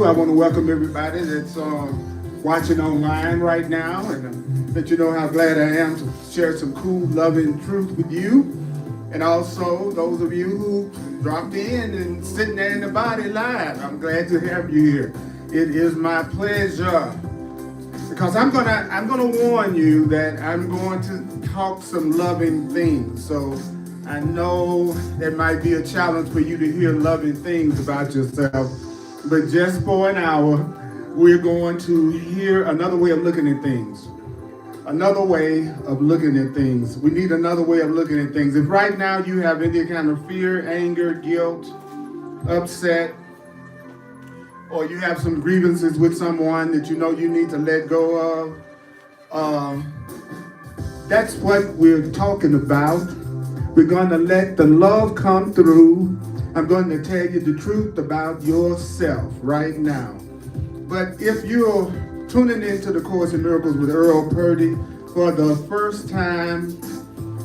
I want to welcome everybody that's watching online right now and let you know how glad I am to share some cool, loving truth with you. And also those of you who dropped in and sitting there in the body live, I'm glad to have you here. It is my pleasure because I'm gonna warn you that I'm going to talk some loving things. So I know there might be a challenge for you to hear loving things about yourself, but just for an hour, we're going to hear another way of looking at things. Another way of looking at things. We need another way of looking at things. If right now you have any kind of fear, anger, guilt, upset, or you have some grievances with someone that you know you need to let go of, that's what we're talking about. We're going to let the love come through. I'm going to tell you the truth about yourself right now. But if you're tuning into the Course in Miracles with Earl Purdy for the first time,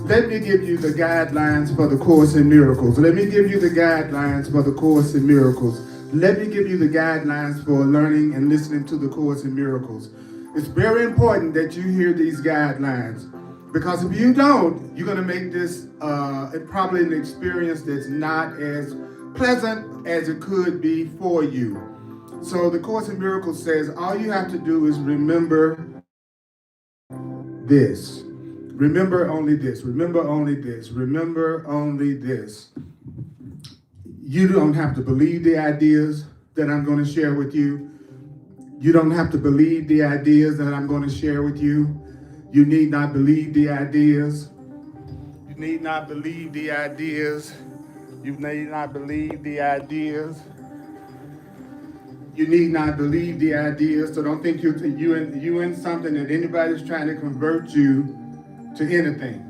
let me give you the guidelines for the Course in Miracles. Let me give you the guidelines for the Course in Miracles. Let me give you the guidelines for learning and listening to the Course in Miracles. It's very important that you hear these guidelines, because if you don't, you're going to make this probably an experience that's not as pleasant as it could be for you. So the Course in Miracles says all you have to do is remember this. Remember only this. Remember only this. Remember only this. You don't have to believe the ideas that I'm going to share with you. You don't have to believe the ideas that I'm going to share with you. You need not believe the ideas. You need not believe the ideas. You need not believe the ideas. You need not believe the ideas. So don't think you in something that anybody's trying to convert you to anything.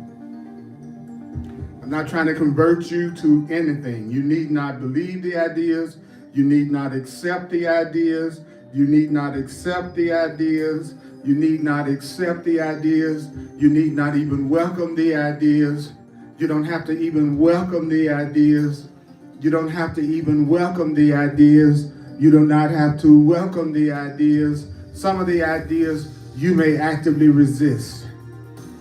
I'm not trying to convert you to anything. You need not believe the ideas. You need not accept the ideas. You need not accept the ideas. You need not accept the ideas. You need not even welcome the ideas. You don't have to even welcome the ideas. You don't have to even welcome the ideas. You do not have to welcome the ideas. Some of the ideas you may actively resist.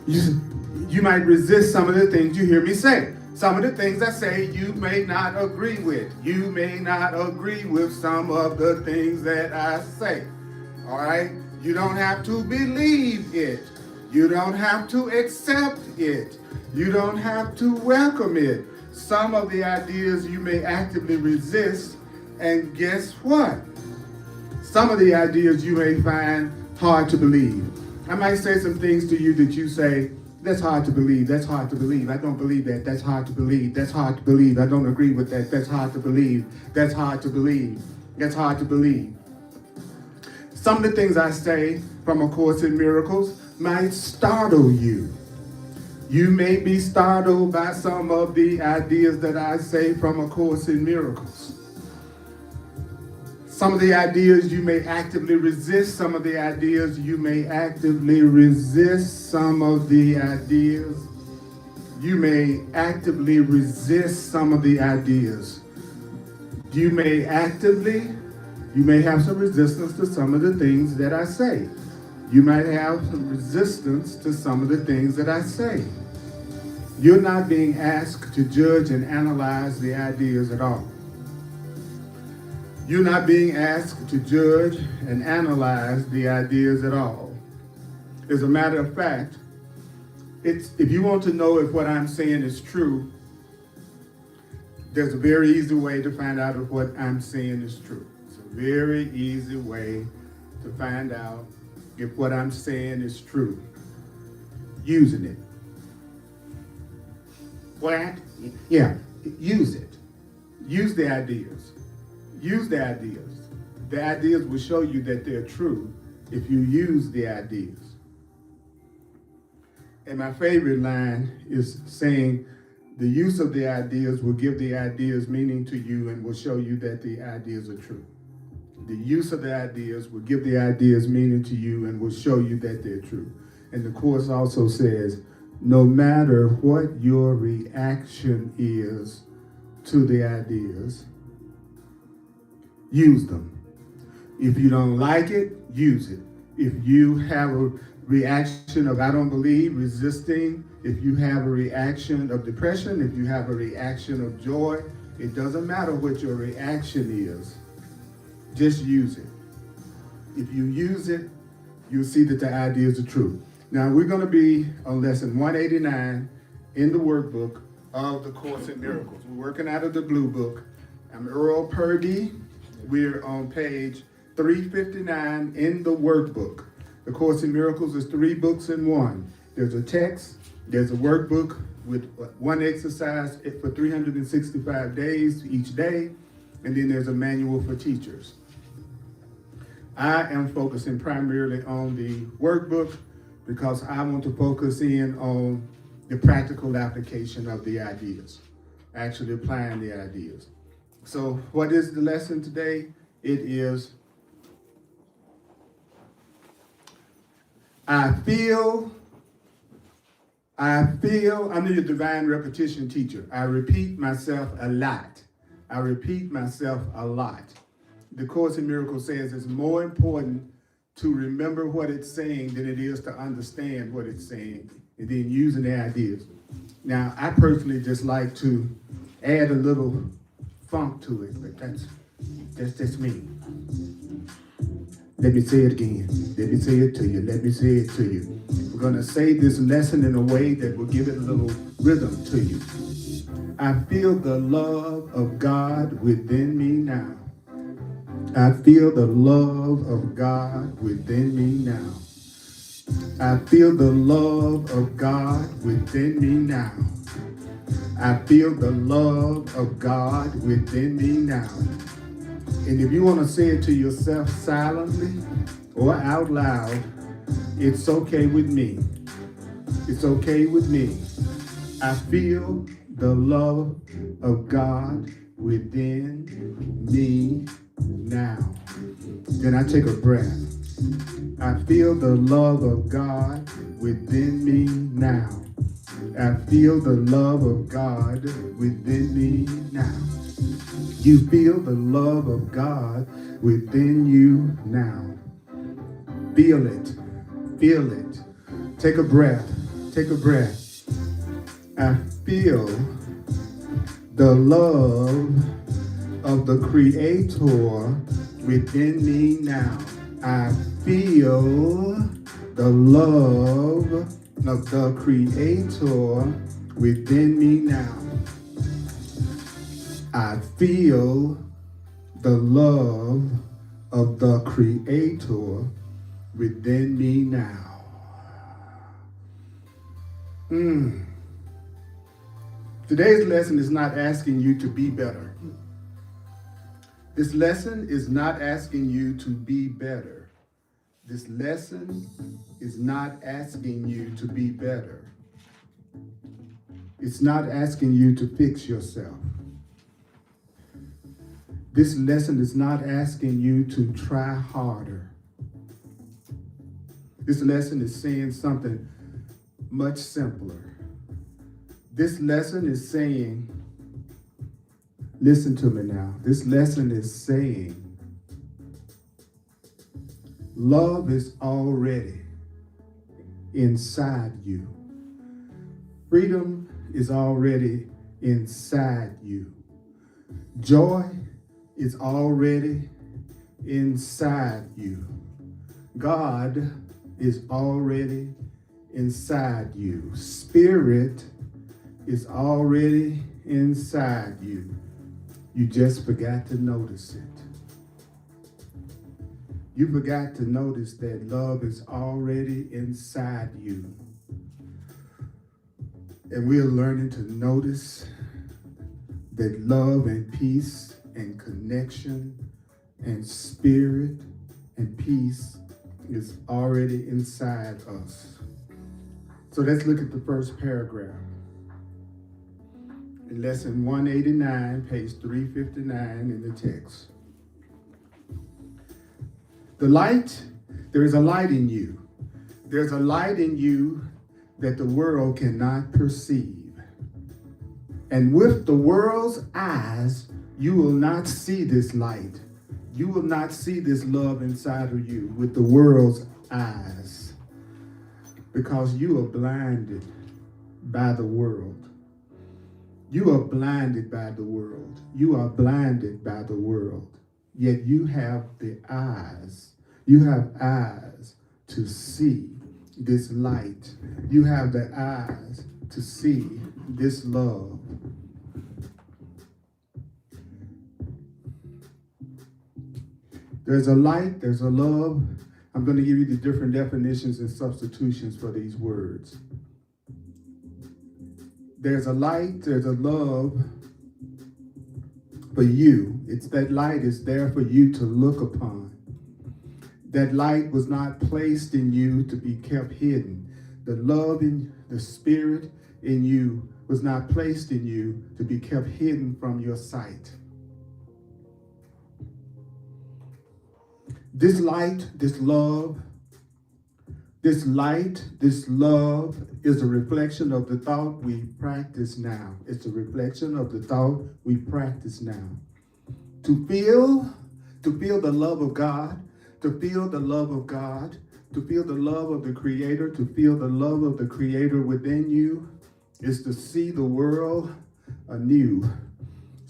You might resist some of the things you hear me say. Some of the things I say you may not agree with. You may not agree with some of the things that I say. All right? You don't have to believe it. You don't have to accept it. You don't have to welcome it. Some of the ideas you may actively resist, and guess what? Some of the ideas you may find hard to believe. I might say some things to you that you say, that's hard to believe, that's hard to believe, I don't believe that, that's hard to believe, that's hard to believe, I don't agree with that, that's hard to believe, that's hard to believe, that's hard to believe. Some of the things I say from A Course in Miracles might startle you. You may be startled by some of the ideas that I say from A Course in Miracles. Some of the ideas you may actively resist. Some of the ideas you may actively resist. Some of the ideas you may actively resist. Some of the ideas you may have some resistance to some of the things that I say. You might have some resistance to some of the things that I say. You're not being asked to judge and analyze the ideas at all. You're not being asked to judge and analyze the ideas at all. As a matter of fact, if you want to know if what I'm saying is true, there's a very easy way to find out if what I'm saying is true. It's a very easy way to find out if what I'm saying is true. Using it. What? Yeah, use it. Use the ideas. Use the ideas. The ideas will show you that they're true if you use the ideas. And my favorite line is saying, the use of the ideas will give the ideas meaning to you and will show you that the ideas are true. The use of the ideas will give the ideas meaning to you and will show you that they're true. And the Course also says, no matter what your reaction is to the ideas, use them. If you don't like it, use it. If you have a reaction of I don't believe, resisting, if you have a reaction of depression, if you have a reaction of joy, it doesn't matter what your reaction is. Just use it. If you use it, you'll see that the ideas are true. Now we're going to be on lesson 189 in the workbook of the Course in Miracles. We're working out of the blue book. I'm Earl Purdy. We're on page 359 in the workbook. The Course in Miracles is 3 books in one. There's a text, there's a workbook with one exercise for 365 days each day, and then there's a manual for teachers. I am focusing primarily on the workbook because I want to focus in on the practical application of the ideas, actually applying the ideas. So what is the lesson today? It is, I feel, I'm the divine repetition teacher. I repeat myself a lot. I repeat myself a lot. The Course in Miracles says it's more important to remember what it's saying than it is to understand what it's saying and then using the ideas. Now, I personally just like to add a little funk to it, but that's just me. Let me say it again. Let me say it to you. Let me say it to you. We're going to say this lesson in a way that will give it a little rhythm to you. I feel the love of God within me now. I feel the love of God within me now. I feel the love of God within me now. I feel the love of God within me now. And if you want to say it to yourself silently or out loud, it's okay with me. It's okay with me. I feel the love of God within me now. Then I take a breath. I feel the love of God within me now. I feel the love of God within me now. You feel the love of God within you now. Feel it. Feel it. Take a breath. Take a breath. I feel the love of the Creator within me now. I feel the love of the Creator within me now. I feel the love of the Creator within me now. Today's lesson is not asking you to be better. This lesson is not asking you to be better. This lesson is not asking you to be better. It's not asking you to fix yourself. This lesson is not asking you to try harder. This lesson is saying something much simpler. This lesson is saying, listen to me now. This lesson is saying, love is already inside you. Freedom is already inside you. Joy is already inside you. God is already inside you. Spirit is already inside you. You just forgot to notice it. You forgot to notice that love is already inside you. And we're learning to notice that love and peace and connection and spirit and peace is already inside us. So let's look at the first paragraph. In lesson 189, page 359 in the text. There is a light in you. There's a light in you that the world cannot perceive. And with the world's eyes, you will not see this light. You will not see this love inside of you with the world's eyes because you are blinded by the world. You are blinded by the world. You are blinded by the world. Yet you have the eyes. You have eyes to see this light. You have the eyes to see this love. There's a light, there's a love. I'm going to give you the different definitions and substitutions for these words. There's a light, there's a love for you. It's that light is there for you to look upon. That light was not placed in you to be kept hidden. The love in the spirit in you was not placed in you to be kept hidden from your sight. This light, this love, this light, this love is a reflection of the thought we practice now. It's a reflection of the thought we practice now. To feel the love of God, to feel the love of God, to feel the love of the Creator, to feel the love of the Creator within you is to see the world anew,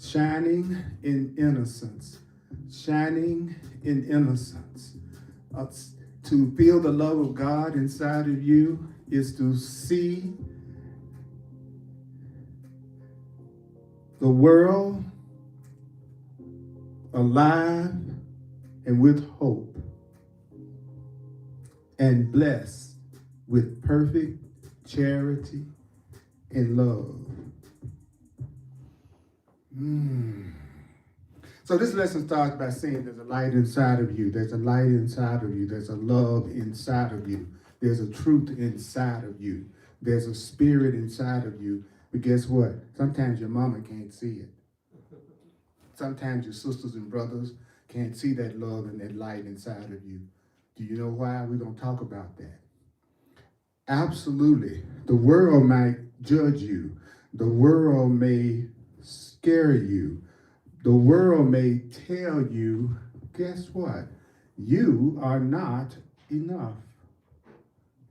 shining in innocence, shining in innocence. To feel the love of God inside of you is to see the world alive and with hope and blessed with perfect charity and love. So this lesson starts by saying there's a light inside of you. There's a light inside of you. There's a love inside of you. There's a truth inside of you. There's a spirit inside of you. But guess what? Sometimes your mama can't see it. Sometimes your sisters and brothers can't see that love and that light inside of you. Do you know why? We're going to talk about that. Absolutely. The world might judge you. The world may scare you. The world may tell you, guess what? You are not enough.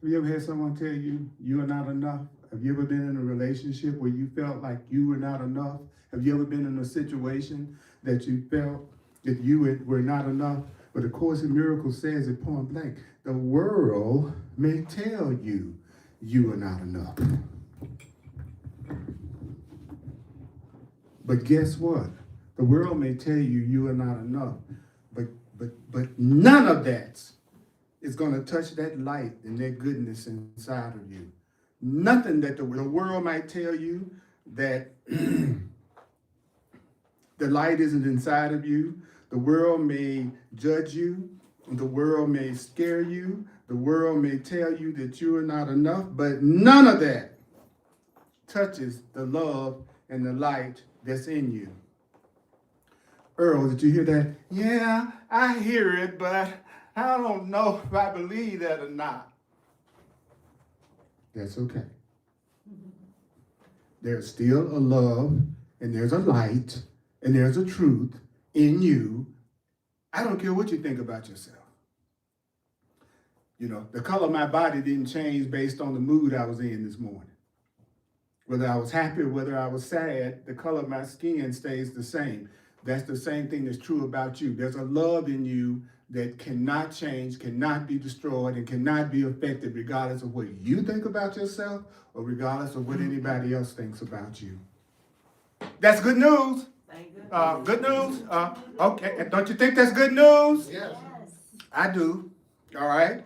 Have you ever had someone tell you, you are not enough? Have you ever been in a relationship where you felt like you were not enough? Have you ever been in a situation that you felt that you were not enough? But of course, in Miracles says it point blank, the world may tell you, you are not enough. But guess what? The world may tell you you are not enough, but none of that is going to touch that light and that goodness inside of you. Nothing that the world might tell you that the light isn't inside of you. The world may judge you. The world may scare you. The world may tell you that you are not enough, but none of that touches the love and the light that's in you. Earl, did you hear that? Yeah, I hear it, but I don't know if I believe that or not. That's okay. There's still a love, and there's a light, and there's a truth in you. I don't care what you think about yourself. You know, the color of my body didn't change based on the mood I was in this morning. Whether I was happy or whether I was sad, the color of my skin stays the same. That's the same thing that's true about you. There's a love in you that cannot change, cannot be destroyed, and cannot be affected regardless of what you think about yourself or regardless of what anybody else thinks about you. That's good news. Good news. Okay, don't you think that's good news? Yes. I do. All right.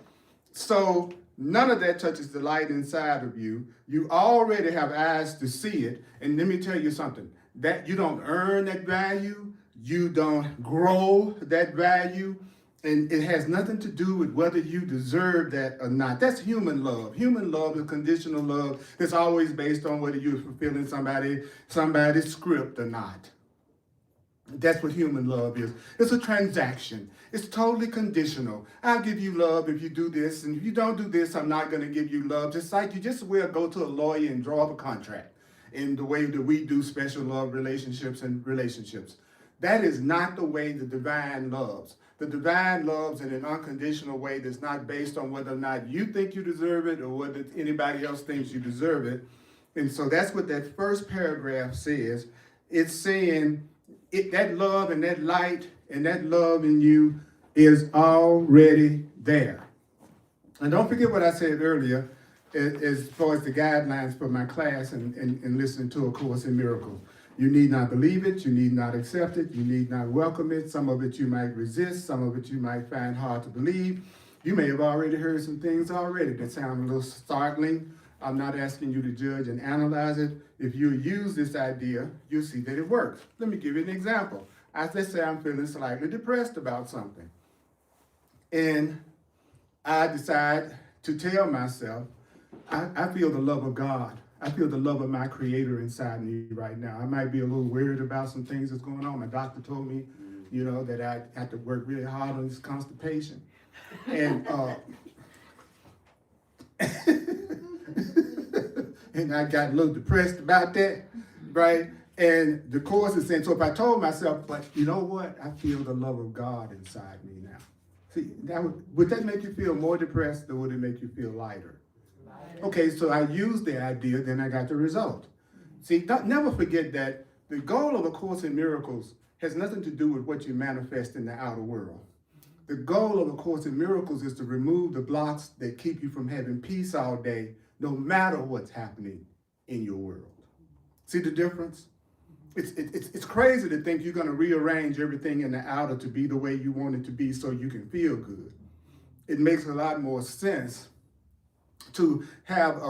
So none of that touches the light inside of you. You already have eyes to see it. And let me tell you something. That you don't earn that value, you don't grow that value, and it has nothing to do with whether you deserve that or not. That's human love. Human love is conditional love. It's always based on whether you're fulfilling somebody's script or not. That's what human love is. It's a transaction. It's totally conditional. I'll give you love if you do this, and if you don't do this, I'm not going to give you love. Just like you just will go to a lawyer and draw up a contract in the way that we do special love relationships and relationships. That is not the way the divine loves. The divine loves in an unconditional way that's not based on whether or not you think you deserve it or whether anybody else thinks you deserve it. And so that's what that first paragraph says. It's saying that love and that light and that love in you is already there. And don't forget what I said earlier as far as the guidelines for my class and listening to A Course in Miracles. You need not believe it, you need not accept it, you need not welcome it. Some of it you might resist, some of it you might find hard to believe. You may have already heard some things already that sound a little startling. I'm not asking you to judge and analyze it. If you use this idea, you'll see that it works. Let me give you an example. Let's say I'm feeling slightly depressed about something. And I decide to tell myself, I feel the love of God. I feel the love of my Creator inside me right now. I might be a little worried about some things that's going on. My doctor told me, that I have to work really hard on this constipation. And and I got a little depressed about that, right? And the Course is saying, so if I told myself, but you know what? I feel the love of God inside me now. See, would that make you feel more depressed or would it make you feel lighter? Okay, so I used the idea, then I got the result. See, never forget that the goal of A Course in Miracles has nothing to do with what you manifest in the outer world. The goal of A Course in Miracles is to remove the blocks that keep you from having peace all day, no matter what's happening in your world. See the difference? It's crazy to think you're going to rearrange everything in the outer to be the way you want it to be so you can feel good. It makes a lot more sense to have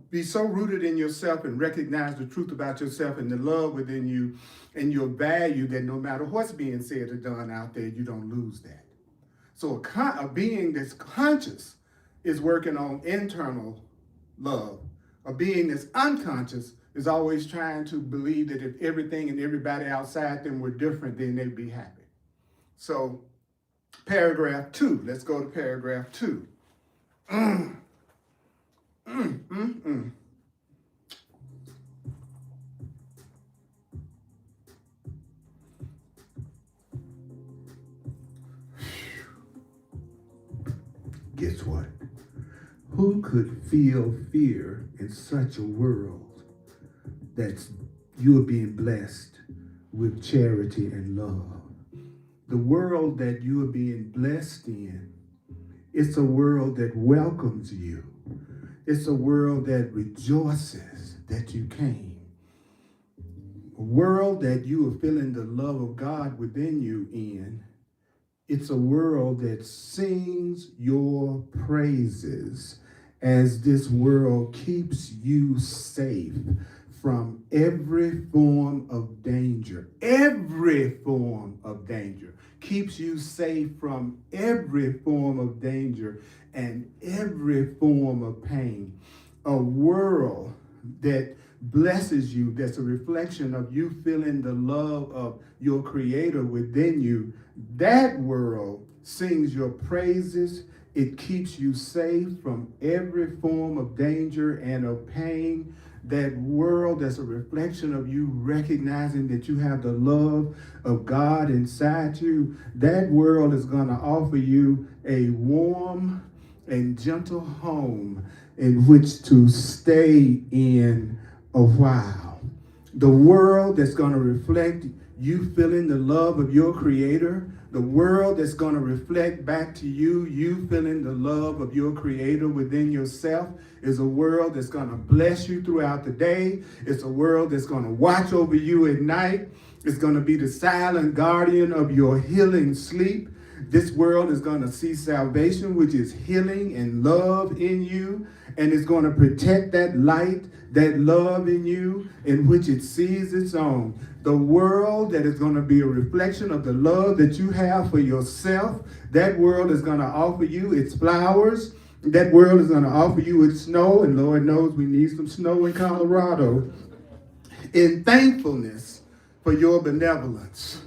be so rooted in yourself and recognize the truth about yourself and the love within you and your value that no matter what's being said or done out there, you don't lose that. So a being that's conscious is working on internal love. A being that's unconscious is always trying to believe that if everything and everybody outside them were different, then they'd be happy. So paragraph 2, let's go to paragraph 2. Guess what? Who could feel fear in such a world that you are being blessed with charity and love? The world that you are being blessed in, it's a world that welcomes you. It's a world that rejoices that you came. A world that you are feeling the love of God within you in. It's a world that sings your praises as this world keeps you safe from every form of danger. Every form of danger keeps you safe from every form of danger and every form of pain. A world that blesses you, that's a reflection of you feeling the love of your Creator within you. That world sings your praises. It keeps you safe from every form of danger and of pain. That world that's a reflection of you recognizing that you have the love of God inside you. That world is going to offer you a warm and gentle home in which to stay in a while. The world that's going to reflect you feeling the love of your Creator. The world that's going to reflect back to you, you feeling the love of your Creator within yourself, is a world that's going to bless you throughout the day. It's a world that's going to watch over you at night. It's going to be the silent guardian of your healing sleep. This world is going to see salvation, which is healing and love in you, and it's going to protect that light, that love in you, in which it sees its own. The world that is going to be a reflection of the love that you have for yourself, that world is going to offer you its flowers. That world is going to offer you its snow, and Lord knows we need some snow in Colorado, in thankfulness for your benevolence.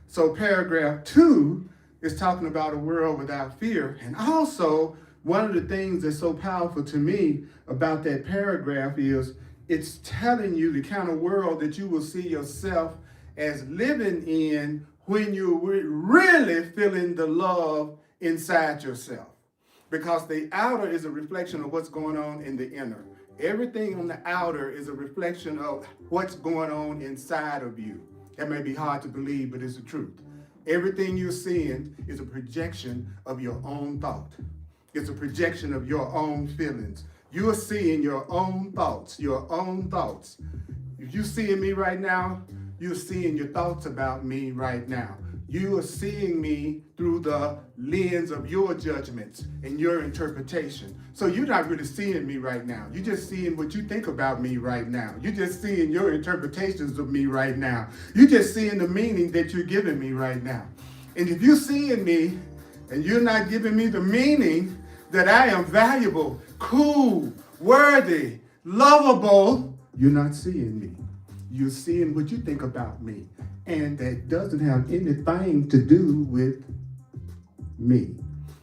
So paragraph 2 is talking about a world without fear. And also, one of the things that's so powerful to me about that paragraph is it's telling you the kind of world that you will see yourself as living in when you're really feeling the love inside yourself. Because the outer is a reflection of what's going on in the inner. Everything on the outer is a reflection of what's going on inside of you. That may be hard to believe, but it's the truth. Everything you're seeing is a projection of your own thought. It's a projection of your own feelings. You're seeing your own thoughts, your own thoughts. If you're seeing me right now, you're seeing your thoughts about me right now. You are seeing me through the lens of your judgments and your interpretation. So you're not really seeing me right now. You're just seeing what you think about me right now. You're just seeing your interpretations of me right now. You're just seeing the meaning that you're giving me right now. And if you're seeing me and you're not giving me the meaning that I am valuable, cool, worthy, lovable, you're not seeing me. You're seeing what you think about me. And that doesn't have anything to do with me.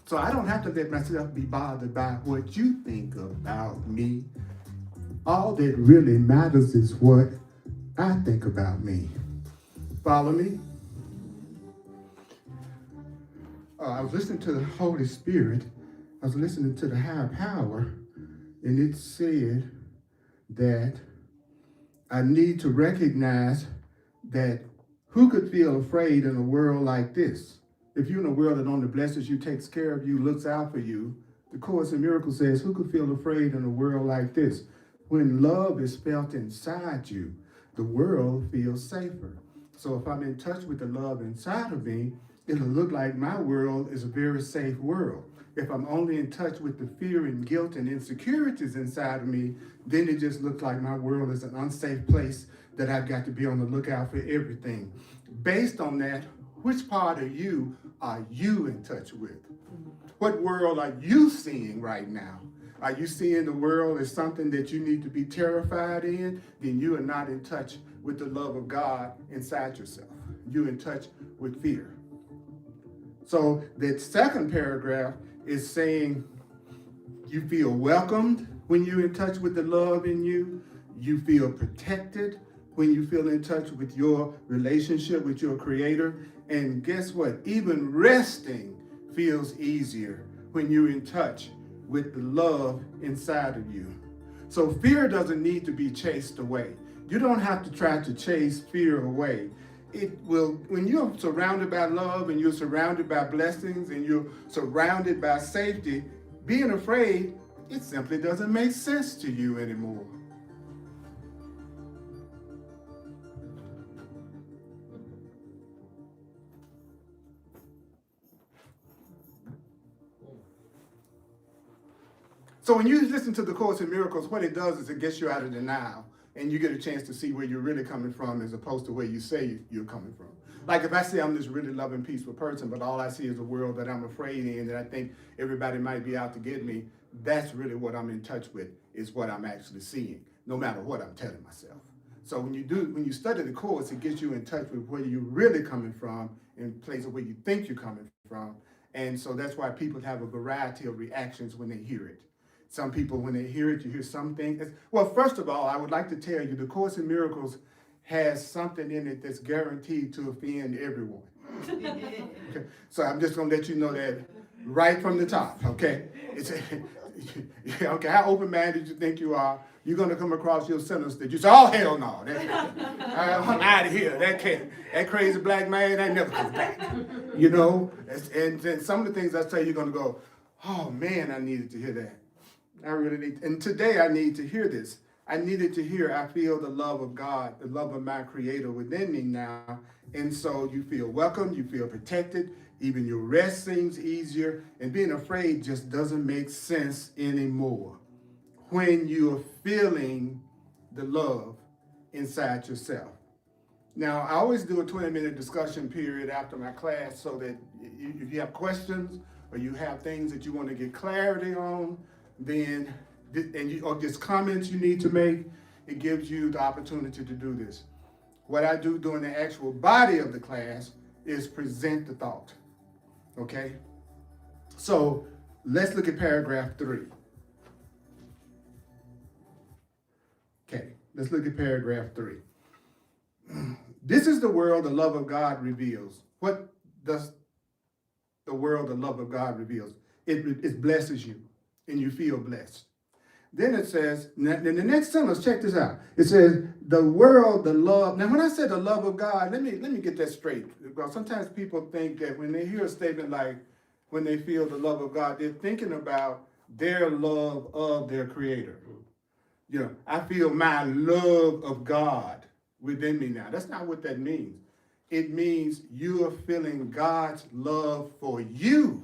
So I don't have to let myself be bothered by what you think about me. All that really matters is what I think about me. Follow me? I was listening to the Holy Spirit. I was listening to the higher power, and it said that I need to recognize that who could feel afraid in a world like this? If you're in a world that only blesses you, takes care of you, looks out for you, the Course in Miracles says, who could feel afraid in a world like this? When love is felt inside you, the world feels safer. So if I'm in touch with the love inside of me, it'll look like my world is a very safe world. If I'm only in touch with the fear and guilt and insecurities inside of me, then it just looks like my world is an unsafe place that I've got to be on the lookout for everything. Based on that, which part of you are you in touch with? What world are you seeing right now? Are you seeing the world as something that you need to be terrified in? Then you are not in touch with the love of God inside yourself. You're in touch with fear. So that second paragraph is saying you feel welcomed when you're in touch with the love in you. You feel protected when you feel in touch with your relationship with your Creator. And guess what? Even resting feels easier when you're in touch with the love inside of you. So fear doesn't need to be chased away. You don't have to try to chase fear away. It will, when you're surrounded by love and you're surrounded by blessings and you're surrounded by safety, being afraid, it simply doesn't make sense to you anymore. So when you listen to the Course in Miracles, what it does is it gets you out of denial and you get a chance to see where you're really coming from as opposed to where you say you're coming from. Like if I say I'm this really loving, peaceful person, but all I see is a world that I'm afraid in, that I think everybody might be out to get me, that's really what I'm in touch with, is what I'm actually seeing, no matter what I'm telling myself. So when you study the Course, it gets you in touch with where you're really coming from in place of where you think you're coming from. And so that's why people have a variety of reactions when they hear it. Some people, when they hear it, you hear something. Well, first of all, I would like to tell you the Course in Miracles has something in it that's guaranteed to offend everyone. Okay. So I'm just going to let you know that right from the top, okay? Okay, how open-minded you think you are, you're going to come across your sentence that you say, oh, hell no. I'm out of here. That crazy black man, that never comes back. You know? And some of the things I say, you're going to go, oh, man, I needed to hear that. I really need, and today I need to hear this. I needed to hear, I feel the love of God, the love of my Creator within me now. And so you feel welcome, you feel protected, even your rest seems easier, and being afraid just doesn't make sense anymore when you're feeling the love inside yourself. Now, I always do a 20-minute discussion period after my class so that if you have questions or you have things that you want to get clarity on, then, or just comments you need to make, it gives you the opportunity to do this. What I do during the actual body of the class is present the thought, okay? So let's look at paragraph 3. Okay, let's look at paragraph 3. This is the world the love of God reveals. What does the world the love of God reveals? It blesses you, and you feel blessed. Then it says, in the next sentence, check this out. It says, the world, the love. Now, when I said the love of God, let me get that straight. Because sometimes people think that when they hear a statement like, when they feel the love of God, they're thinking about their love of their Creator. You know, I feel my love of God within me now. That's not what that means. It means you are feeling God's love for you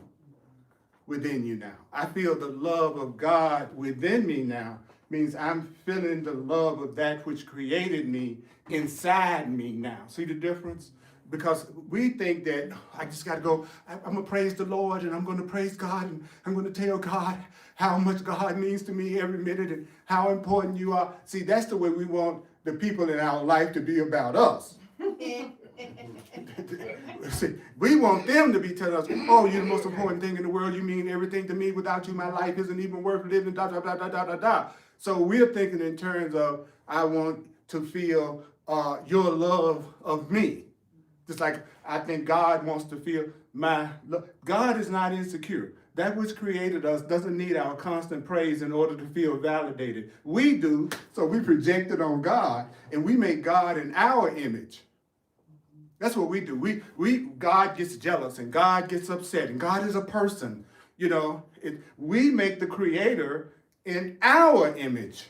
within you now. I feel the love of God within me now means I'm feeling the love of that which created me inside me now. See the difference? Because we think that I just got to go, I'm going to praise the Lord, and I'm going to praise God, and I'm going to tell God how much God means to me every minute and how important you are. See, that's the way we want the people in our life to be about us. See, we want them to be telling us, oh, you're the most important thing in the world. You mean everything to me. Without you, my life isn't even worth living, da, da, da, da, da, da, da. So we're thinking in terms of, I want to feel your love of me. Just like I think God wants to feel my love. God is not insecure. That which created us doesn't need our constant praise in order to feel validated. We do, so we project it on God, and we make God in our image. That's what we do. God gets jealous, and God gets upset, and God is a person. You know, we make the Creator in our image.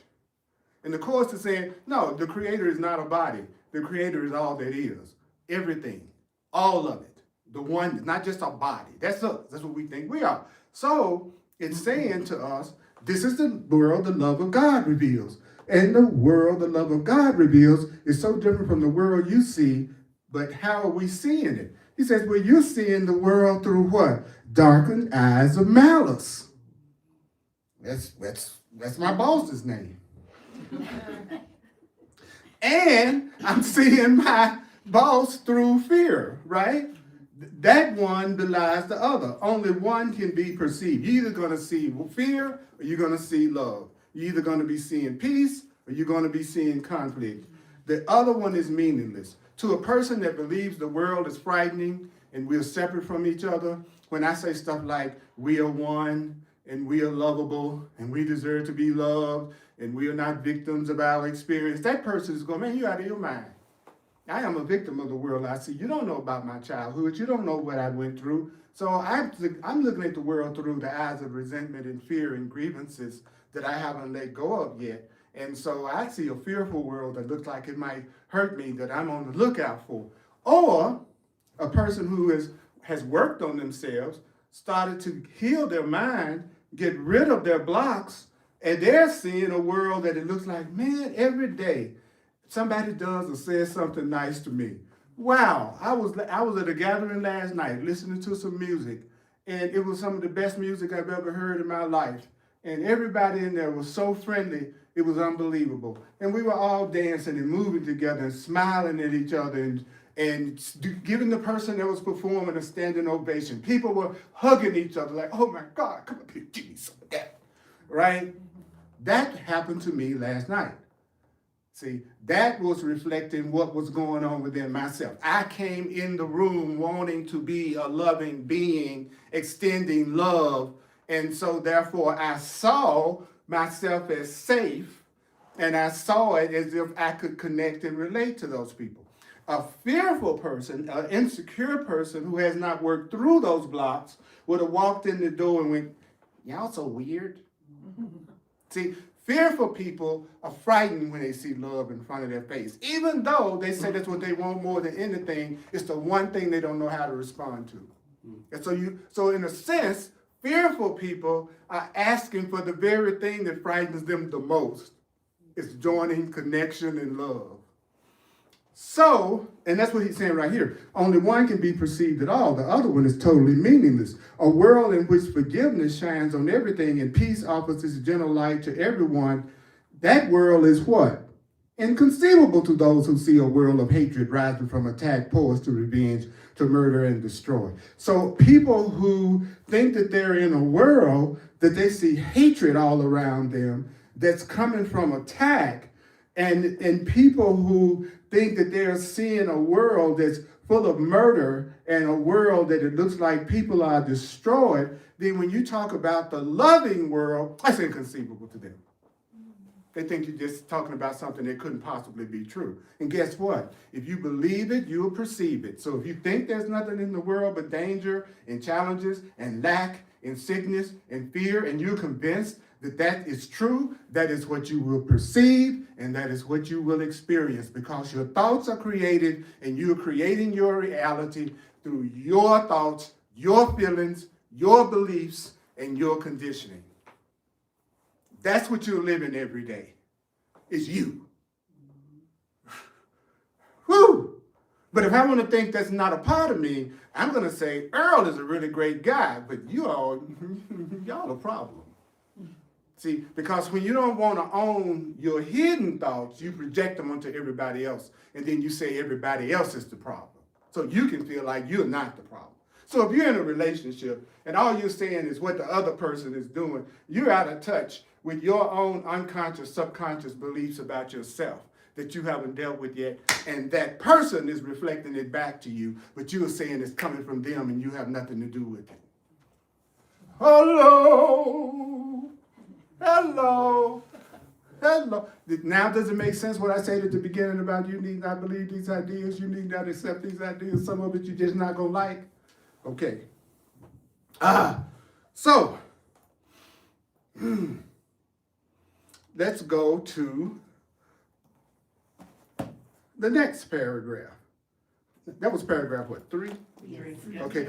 And the Course is saying, no, the Creator is not a body. The Creator is all that is. Everything, all of it. The one, not just a body. That's us. That's what we think we are. So it's saying to us, this is the world the love of God reveals. And the world the love of God reveals is so different from the world you see, but how are we seeing it? He says, well, you're seeing the world through what? Darkened eyes of malice. That's my boss's name. And I'm seeing my boss through fear, right? That one belies the other. Only one can be perceived. You're either going to see fear or you're going to see love. You're either going to be seeing peace or you're going to be seeing conflict. The other one is meaningless. To a person that believes the world is frightening and we're separate from each other, when I say stuff like we are one and we are lovable and we deserve to be loved and we are not victims of our experience, that person is going, man, you're out of your mind. I am a victim of the world I see. You don't know about my childhood. You don't know what I went through. So I'm looking at the world through the eyes of resentment and fear and grievances that I haven't let go of yet. And so I see a fearful world that looks like it might hurt me, that I'm on the lookout for. Or a person who has worked on themselves, started to heal their mind, get rid of their blocks, and they're seeing a world that it looks like, man, every day somebody does or says something nice to me. Wow, I was at a gathering last night listening to some music, and it was some of the best music I've ever heard in my life. And everybody in there was so friendly, it was unbelievable. And we were all dancing and moving together and smiling at each other and giving the person that was performing a standing ovation. People were hugging each other like, oh my God, come up here, give me some of that, right? That happened to me last night. See, that was reflecting what was going on within myself. I came in the room wanting to be a loving being, extending love, and so therefore I saw myself as safe, and I saw it as if I could connect and relate to those people. A fearful person, an insecure person who has not worked through those blocks would have walked in the door and went, y'all so weird. See, fearful people are frightened when they see love in front of their face. Even though they say that's what they want more than anything, it's the one thing they don't know how to respond to. And so in a sense, fearful people are asking for the very thing that frightens them the most. It's joining connection and love. So, and that's what he's saying right here. Only one can be perceived at all. The other one is totally meaningless. A world in which forgiveness shines on everything and peace offers its gentle light to everyone. That world is what? Inconceivable to those who see a world of hatred rising from attack, poised to revenge, to murder and destroy. So people who think that they're in a world that they see hatred all around them that's coming from attack, and people who think that they're seeing a world that's full of murder and a world that it looks like people are destroyed, then when you talk about the loving world, that's inconceivable to them. They think you're just talking about something that couldn't possibly be true. And guess what? If you believe it, you'll perceive it. So if you think there's nothing in the world but danger and challenges and lack and sickness and fear, and you're convinced that that is true, that is what you will perceive, and that is what you will experience, because your thoughts are created, and you're creating your reality through your thoughts, your feelings, your beliefs, and your conditioning. That's what you're living every day. It's you. Whew. But if I want to think that's not a part of me, I'm going to say, Earl is a really great guy, but y'all a problem. See, because when you don't want to own your hidden thoughts, you project them onto everybody else, and then you say everybody else is the problem. So you can feel like you're not the problem. So if you're in a relationship and all you're saying is what the other person is doing, you're out of touch with your own unconscious, subconscious beliefs about yourself that you haven't dealt with yet, and that person is reflecting it back to you, but you are saying it's coming from them and you have nothing to do with it. Hello. Now does it make sense what I said at the beginning about you need not believe these ideas, you need not accept these ideas, some of it you're just not going to like? Okay. So, let's go to the next paragraph. That was paragraph what, 3? Okay,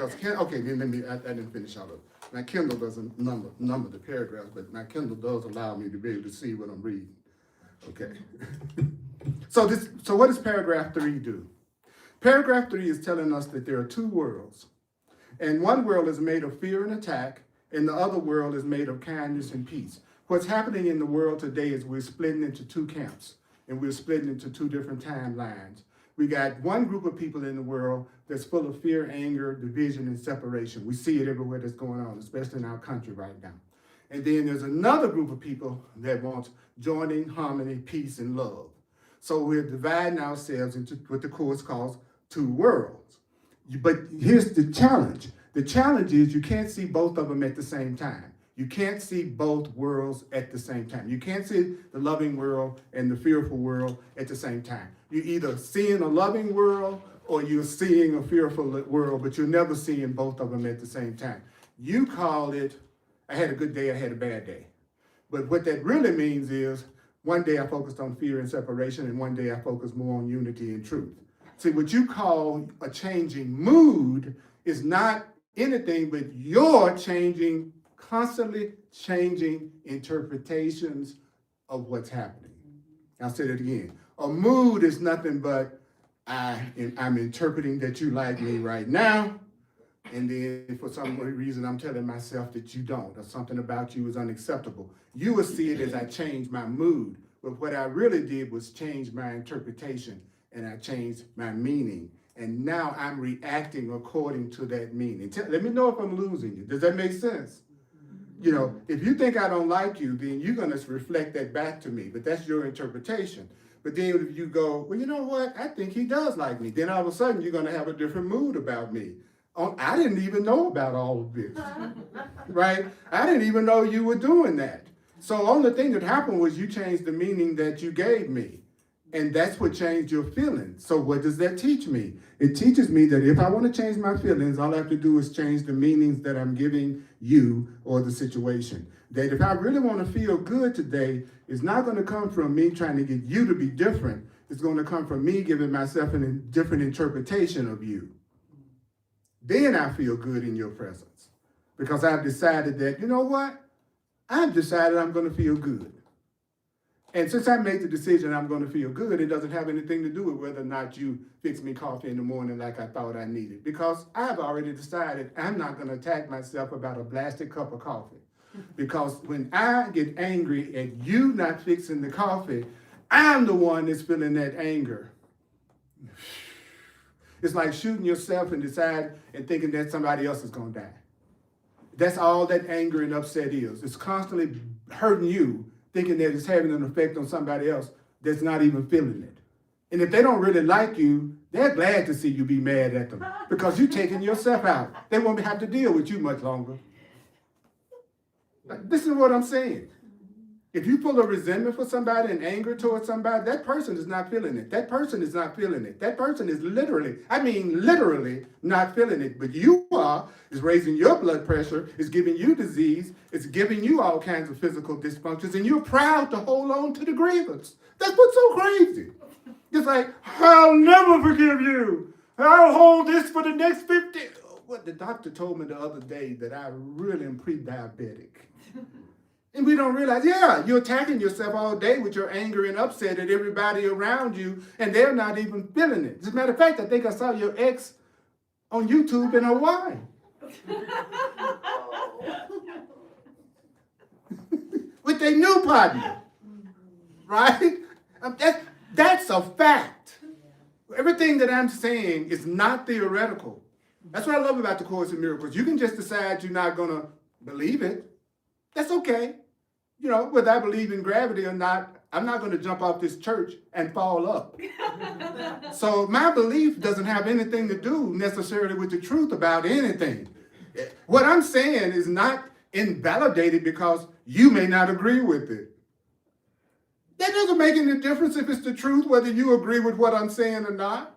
then I didn't finish all of it. My Kindle doesn't number the paragraphs, but my Kindle does allow me to be able to see what I'm reading. Okay. So what does paragraph 3 do? Paragraph 3 is telling us that there are two worlds. And one world is made of fear and attack, and the other world is made of kindness and peace. What's happening in the world today is we're splitting into two camps, and we're splitting into two different timelines. We got one group of people in the world that's full of fear, anger, division, and separation. We see it everywhere that's going on, especially in our country right now. And then there's another group of people that wants joining, harmony, peace, and love. So we're dividing ourselves into what the Course calls two worlds. But here's the challenge. The challenge is you can't see both of them at the same time. You can't see both worlds at the same time. You can't see the loving world and the fearful world at the same time. You're either seeing a loving world or you're seeing a fearful world, but you're never seeing both of them at the same time. You call it, I had a good day, I had a bad day. But what that really means is, one day I focused on fear and separation, and one day I focused more on unity and truth. See, what you call a changing mood is not anything but your constantly changing interpretations of what's happening. I'll say that again. A mood is nothing but I'm interpreting that you like me right now, and then for some reason I'm telling myself that you don't, or something about you is unacceptable. You will see it as I changed my mood, but what I really did was change my interpretation, and I changed my meaning. And now I'm reacting according to that meaning. Let me know if I'm losing you. Does that make sense? You know, if you think I don't like you, then you're going to reflect that back to me. But that's your interpretation. But then if you go, well, you know what? I think he does like me. Then all of a sudden you're going to have a different mood about me. I didn't even know about all of this. Right? I didn't even know you were doing that. So the only thing that happened was you changed the meaning that you gave me. And that's what changed your feelings. So what does that teach me? It teaches me that if I want to change my feelings, all I have to do is change the meanings that I'm giving you or the situation. That if I really want to feel good today, it's not going to come from me trying to get you to be different. It's going to come from me giving myself a different interpretation of you. Then I feel good in your presence. Because I've decided that, you know what? I've decided I'm going to feel good. And since I made the decision I'm going to feel good, it doesn't have anything to do with whether or not you fix me coffee in the morning like I thought I needed. Because I've already decided I'm not going to attack myself about a blasted cup of coffee. Because when I get angry at you not fixing the coffee, I'm the one that's feeling that anger. It's like shooting yourself in the side and thinking that somebody else is going to die. That's all that anger and upset is. It's constantly hurting you, thinking that it's having an effect on somebody else that's not even feeling it. And if they don't really like you, they're glad to see you be mad at them because you're taking yourself out. They won't have to deal with you much longer. This is what I'm saying. If you pull a resentment for somebody and anger towards somebody, that person is not feeling it. That person is not feeling it. That person is literally not feeling it. But you are, is raising your blood pressure, is giving you disease, it's giving you all kinds of physical dysfunctions, and you're proud to hold on to the grievance. That's what's so crazy. It's like, I'll never forgive you. I'll hold this for the next 50. What the doctor told me the other day that I really am pre-diabetic. And we don't realize, you're attacking yourself all day with your anger and upset at everybody around you, and they're not even feeling it. As a matter of fact, I think I saw your ex on YouTube in Hawaii. With their new partner. Right? That's a fact. Everything that I'm saying is not theoretical. That's what I love about the Course in Miracles. You can just decide you're not going to believe it. That's okay. You know, whether I believe in gravity or not, I'm not going to jump off this church and fall up. So my belief doesn't have anything to do necessarily with the truth about anything. What I'm saying is not invalidated because you may not agree with it. That doesn't make any difference if it's the truth, whether you agree with what I'm saying or not.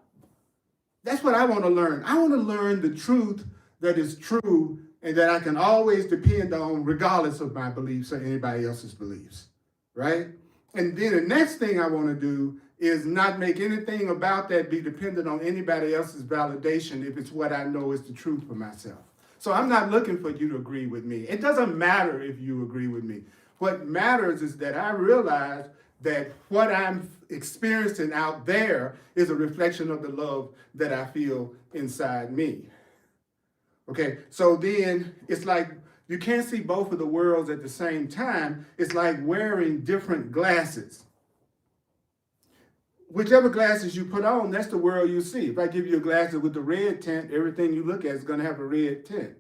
That's what I want to learn. I want to learn the truth that is true and that I can always depend on regardless of my beliefs or anybody else's beliefs, right? And then the next thing I want to do is not make anything about that be dependent on anybody else's validation if it's what I know is the truth for myself. So I'm not looking for you to agree with me. It doesn't matter if you agree with me. What matters is that I realize that what I'm experiencing out there is a reflection of the love that I feel inside me. Okay, so then it's like you can't see both of the worlds at the same time. It's like wearing different glasses. Whichever glasses you put on, that's the world you see. If I give you glasses with the red tint, everything you look at is going to have a red tint.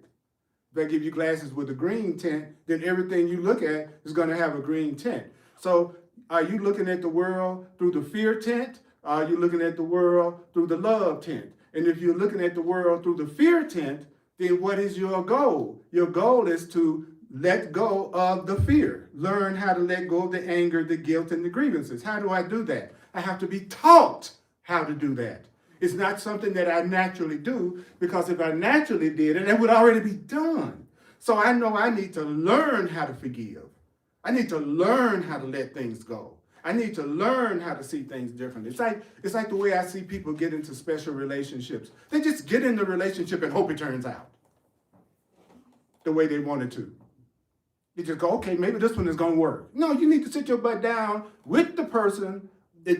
If I give you glasses with a green tint, then everything you look at is going to have a green tint. So are you looking at the world through the fear tint? Or are you looking at the world through the love tint? And if you're looking at the world through the fear tint, then what is your goal? Your goal is to let go of the fear. Learn how to let go of the anger, the guilt, and the grievances. How do I do that? I have to be taught how to do that. It's not something that I naturally do, because if I naturally did it, it would already be done. So I know I need to learn how to forgive. I need to learn how to let things go. I need to learn how to see things differently. It's like the way I see people get into special relationships. They just get in the relationship and hope it turns out the way they wanted to. You just go, okay, maybe this one is going to work. No, you need to sit your butt down with the person,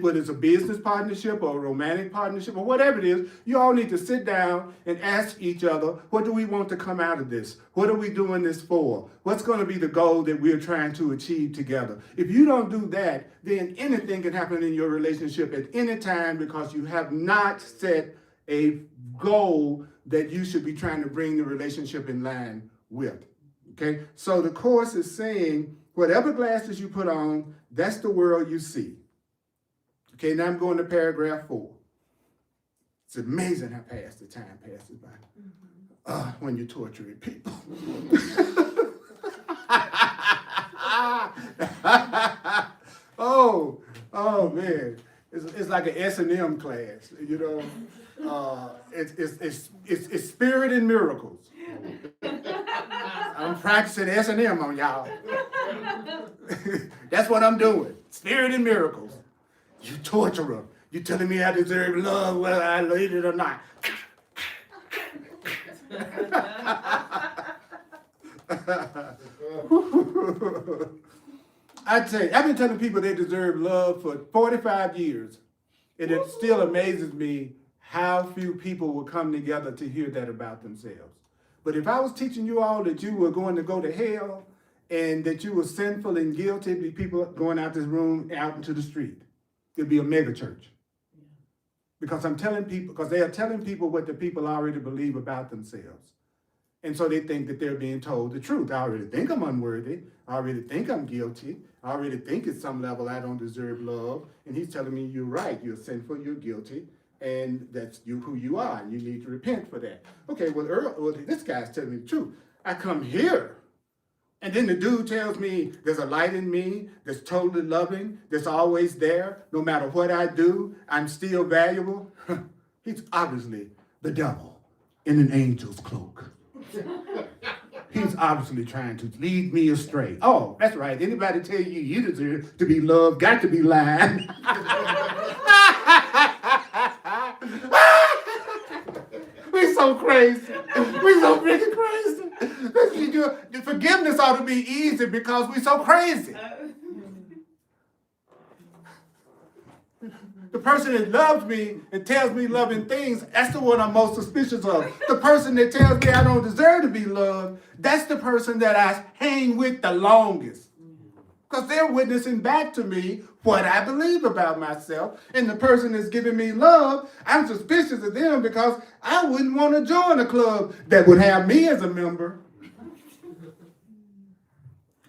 whether it's a business partnership or a romantic partnership or whatever it is. You all need to sit down and ask each other, what do we want to come out of this? What are we doing this for? What's going to be the goal that we're trying to achieve together? If you don't do that, then anything can happen in your relationship at any time, because you have not set a goal that you should be trying to bring the relationship in line with. Okay, so the Course is saying, whatever glasses you put on, that's the world you see. Okay, now I'm going to paragraph 4. It's amazing how fast the time passes by when you're torturing people. oh man, it's like an ACIM class, you know. It's spirit and miracles. I'm practicing ACIM on y'all. That's what I'm doing. Spirit and miracles. You torturer. You telling me I deserve love whether I need it or not. I tell you, I've been telling people they deserve love for 45 years. And it still amazes me how few people will come together to hear that about themselves. But if I was teaching you all that you were going to go to hell and that you were sinful and guilty, it'd be people going out this room, out into the street. It'd be a mega church. Because I'm telling people, because they are telling people what the people already believe about themselves. And so they think that they're being told the truth. I already think I'm unworthy. I already think I'm guilty. I already think at some level I don't deserve love. And he's telling me, you're right, you're sinful, you're guilty, and that's who you are, and you need to repent for that. Okay, well, this guy's telling me the truth. I come here, and then the dude tells me there's a light in me that's totally loving, that's always there. No matter what I do, I'm still valuable. He's obviously the devil in an angel's cloak. He's obviously trying to lead me astray. Oh, that's right. Anybody tell you you deserve to be loved, got to be lying. We so crazy. We so freaking crazy. The forgiveness ought to be easy because we so crazy. The person that loves me and tells me loving things, that's the one I'm most suspicious of. The person that tells me I don't deserve to be loved, that's the person that I hang with the longest. Because they're witnessing back to me what I believe about myself. And the person that's giving me love, I'm suspicious of them because I wouldn't want to join a club that would have me as a member.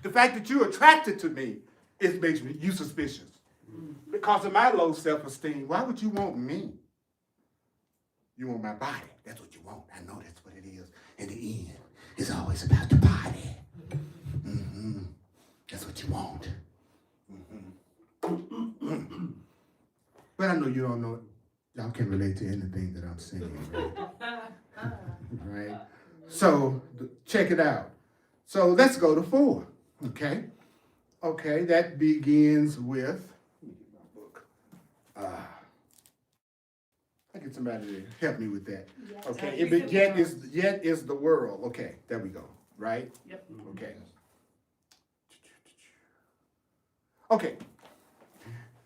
The fact that you're attracted to me, it makes you suspicious. Because of my low self-esteem, why would you want me? You want my body. That's what you want. I know that's what it is. In the end, it's always about the body. Mm-hmm. That's what you want. Mm-hmm. But I know you don't know it. Y'all can relate to anything that I'm saying, right? Right? So, check it out. So, let's go to 4, okay? Okay, that begins with, I get somebody to help me with that. Yes. Okay, yet is the world. Okay, there we go, right? Yep. Okay. Okay.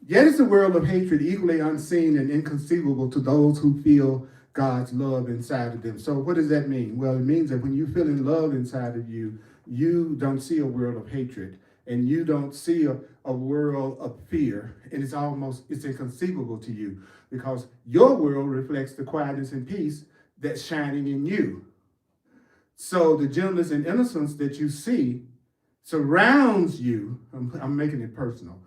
Yet is the world of hatred equally unseen and inconceivable to those who feel God's love inside of them. So what does that mean? Well, it means that when you feel in love inside of you, you don't see a world of hatred, and you don't see a world of fear, and it's inconceivable to you because your world reflects the quietness and peace that's shining in you. So the gentleness and innocence that you see surrounds you. I'm making it personal.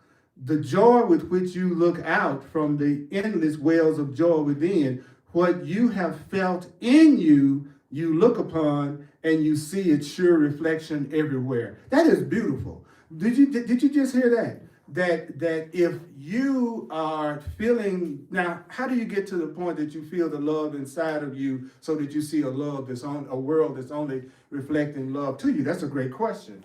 The joy with which you look out from the endless wells of joy within, what you have felt in you, you look upon and you see its sure reflection everywhere. That is beautiful. Did you just hear that? That if you are feeling, now how do you get to the point that you feel the love inside of you so that you see a world that's only reflecting love to you? That's a great question.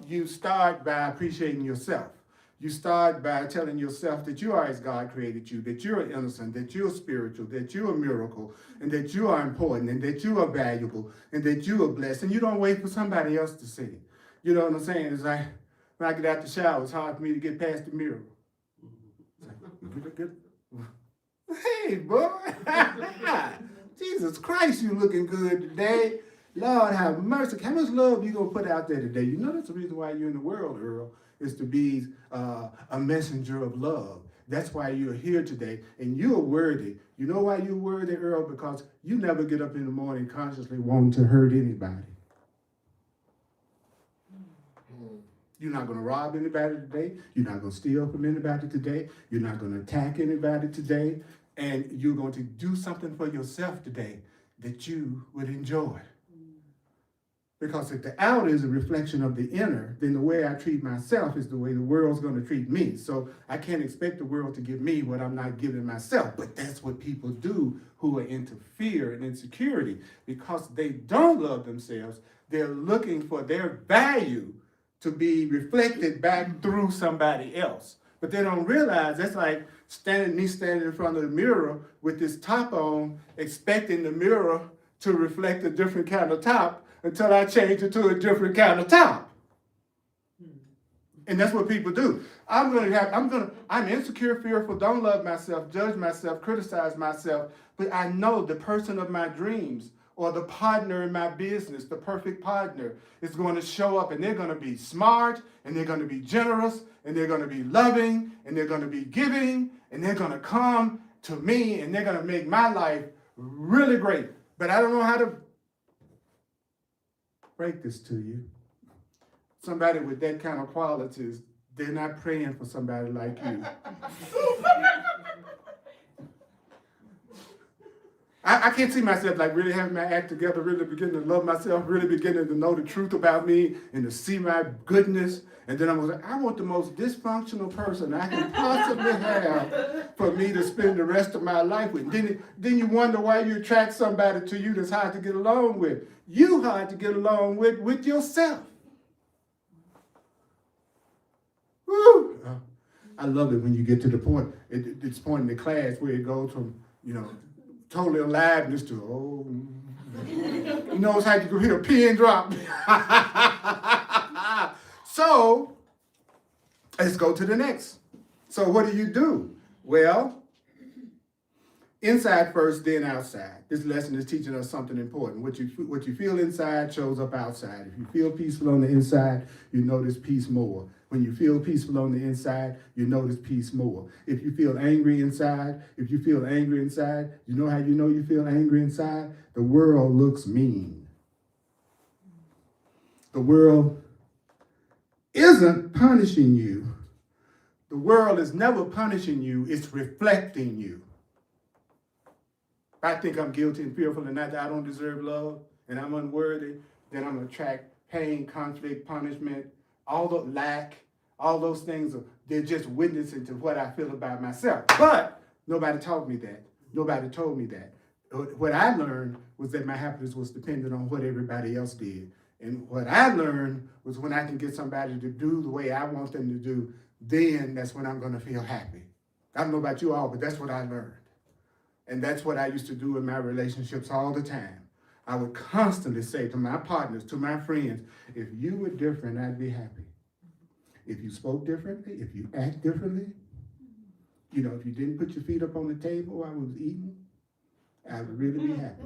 You start by appreciating yourself. You start by telling yourself that you are as God created you, that you're innocent, that you're spiritual, that you're a miracle, and that you are important, and that you are valuable, and that you are blessed. And you don't wait for somebody else to see it. You know what I'm saying? It's like when I get out the shower, it's hard for me to get past the mirror. It's like, hey, boy. Jesus Christ, you looking good today. Lord have mercy. How much love you going to put out there today? You know that's the reason why you're in the world, Earl, is to be a messenger of love. That's why you're here today, and you're worthy. You know why you're worthy, Earl? Because you never get up in the morning consciously wanting to hurt anybody. You're not going to rob anybody today. You're not going to steal from anybody today. You're not going to attack anybody today. And you're going to do something for yourself today that you would enjoy. Because if the outer is a reflection of the inner, then the way I treat myself is the way the world's going to treat me. So I can't expect the world to give me what I'm not giving myself. But that's what people do who are into fear and insecurity. Because they don't love themselves, they're looking for their value to be reflected back through somebody else. But they don't realize that's like standing in front of the mirror with this top on, expecting the mirror to reflect a different kind of top until I change it to a different kind of top. And that's what people do. I'm insecure, fearful, don't love myself, judge myself, criticize myself, but I know the person of my dreams or the partner in my business, the perfect partner, is going to show up, and they're going to be smart, and they're going to be generous, and they're going to be loving, and they're going to be giving, and they're going to come to me, and they're going to make my life really great. But I don't know how to break this to you. Somebody with that kind of qualities, they're not praying for somebody like you. I can't see myself like really having my act together, really beginning to love myself, really beginning to know the truth about me and to see my goodness. And then I'm going to say, I want the most dysfunctional person I can possibly have for me to spend the rest of my life with. Then you wonder why you attract somebody to you that's hard to get along with. You hard to get along with yourself. Woo! I love it when you get to the point, it's point in the class where it goes from, totally aliveness to, he knows how you can hear a pin drop. So, let's go to the next. So what do? Well, inside first, then outside. This lesson is teaching us something important. What you feel inside shows up outside. If you feel peaceful on the inside, you notice peace more. When you feel peaceful on the inside, you notice peace more. If you feel angry inside, you know how you know you feel angry inside? The world looks mean. The world isn't punishing you. The world is never punishing you, it's reflecting you. If I think I'm guilty and fearful and that I don't deserve love and I'm unworthy, then I'm going to attract pain, conflict, punishment, all the lack, all those things, they're just witnessing to what I feel about myself. But nobody taught me that. Nobody told me that. What I learned was that my happiness was dependent on what everybody else did. And what I learned was when I can get somebody to do the way I want them to do, then that's when I'm going to feel happy. I don't know about you all, but that's what I learned. And that's what I used to do in my relationships all the time. I would constantly say to my partners, to my friends, if you were different, I'd be happy. If you spoke differently, if you act differently, if you didn't put your feet up on the table while I was eating, I would really be happy.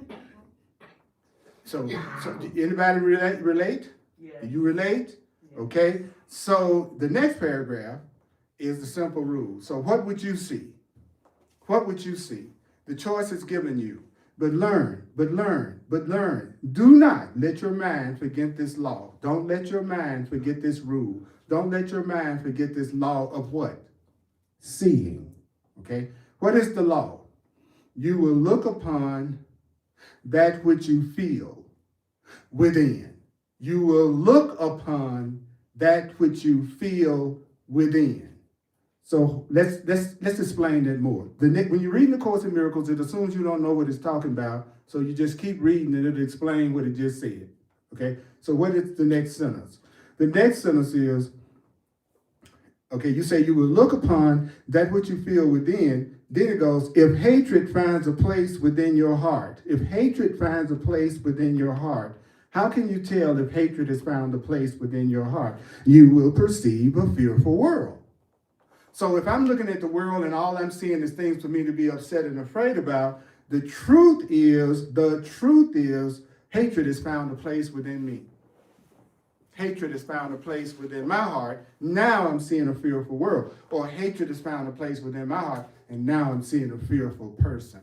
So anybody relate? Yeah. Do you relate? Yeah. Okay. So the next paragraph is the simple rule. So what would you see? What would you see? The choice is given you. But learn. Do not let your mind forget this law. Don't let your mind forget this rule. Don't let your mind forget this law of what? Seeing. Okay? What is the law? You will look upon that which you feel within. You will look upon that which you feel within. So let's explain that more. When you're reading the Course in Miracles, it assumes you don't know what it's talking about, so you just keep reading and it'll explain what it just said. Okay? So what is the next sentence? The next sentence is, okay, you say you will look upon that which you feel within. Then it goes, if hatred finds a place within your heart, how can you tell if hatred has found a place within your heart? You will perceive a fearful world. So if I'm looking at the world and all I'm seeing is things for me to be upset and afraid about, the truth is, hatred has found a place within me. Hatred has found a place within my heart. Now I'm seeing a fearful world. Or hatred has found a place within my heart, and now I'm seeing a fearful person.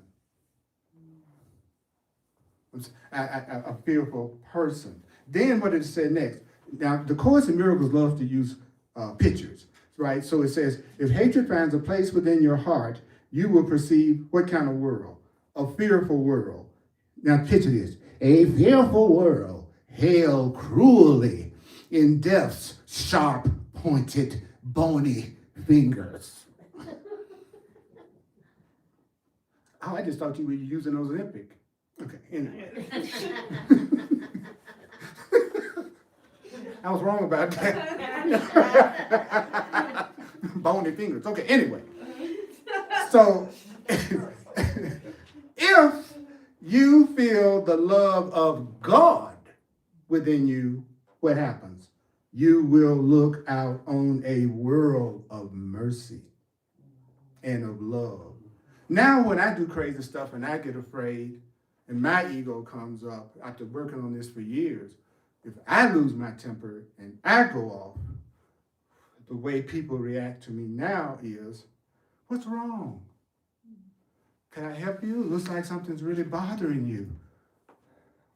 A fearful person. Then what did it say next? Now, the Course in Miracles loves to use pictures, right? So it says, if hatred finds a place within your heart, you will perceive what kind of world? A fearful world. Now picture this. A fearful world, held cruelly in death's sharp, pointed, bony fingers. Oh, I just thought you were using those Olympic. Okay, anyway. I was wrong about that. Bony fingers. Okay, anyway. So, if you feel the love of God within you, what happens? You will look out on a world of mercy and of love. Now, when I do crazy stuff and I get afraid and my ego comes up after working on this for years, if I lose my temper and I go off, the way people react to me now is, what's wrong? Can I help you? It looks like something's really bothering you,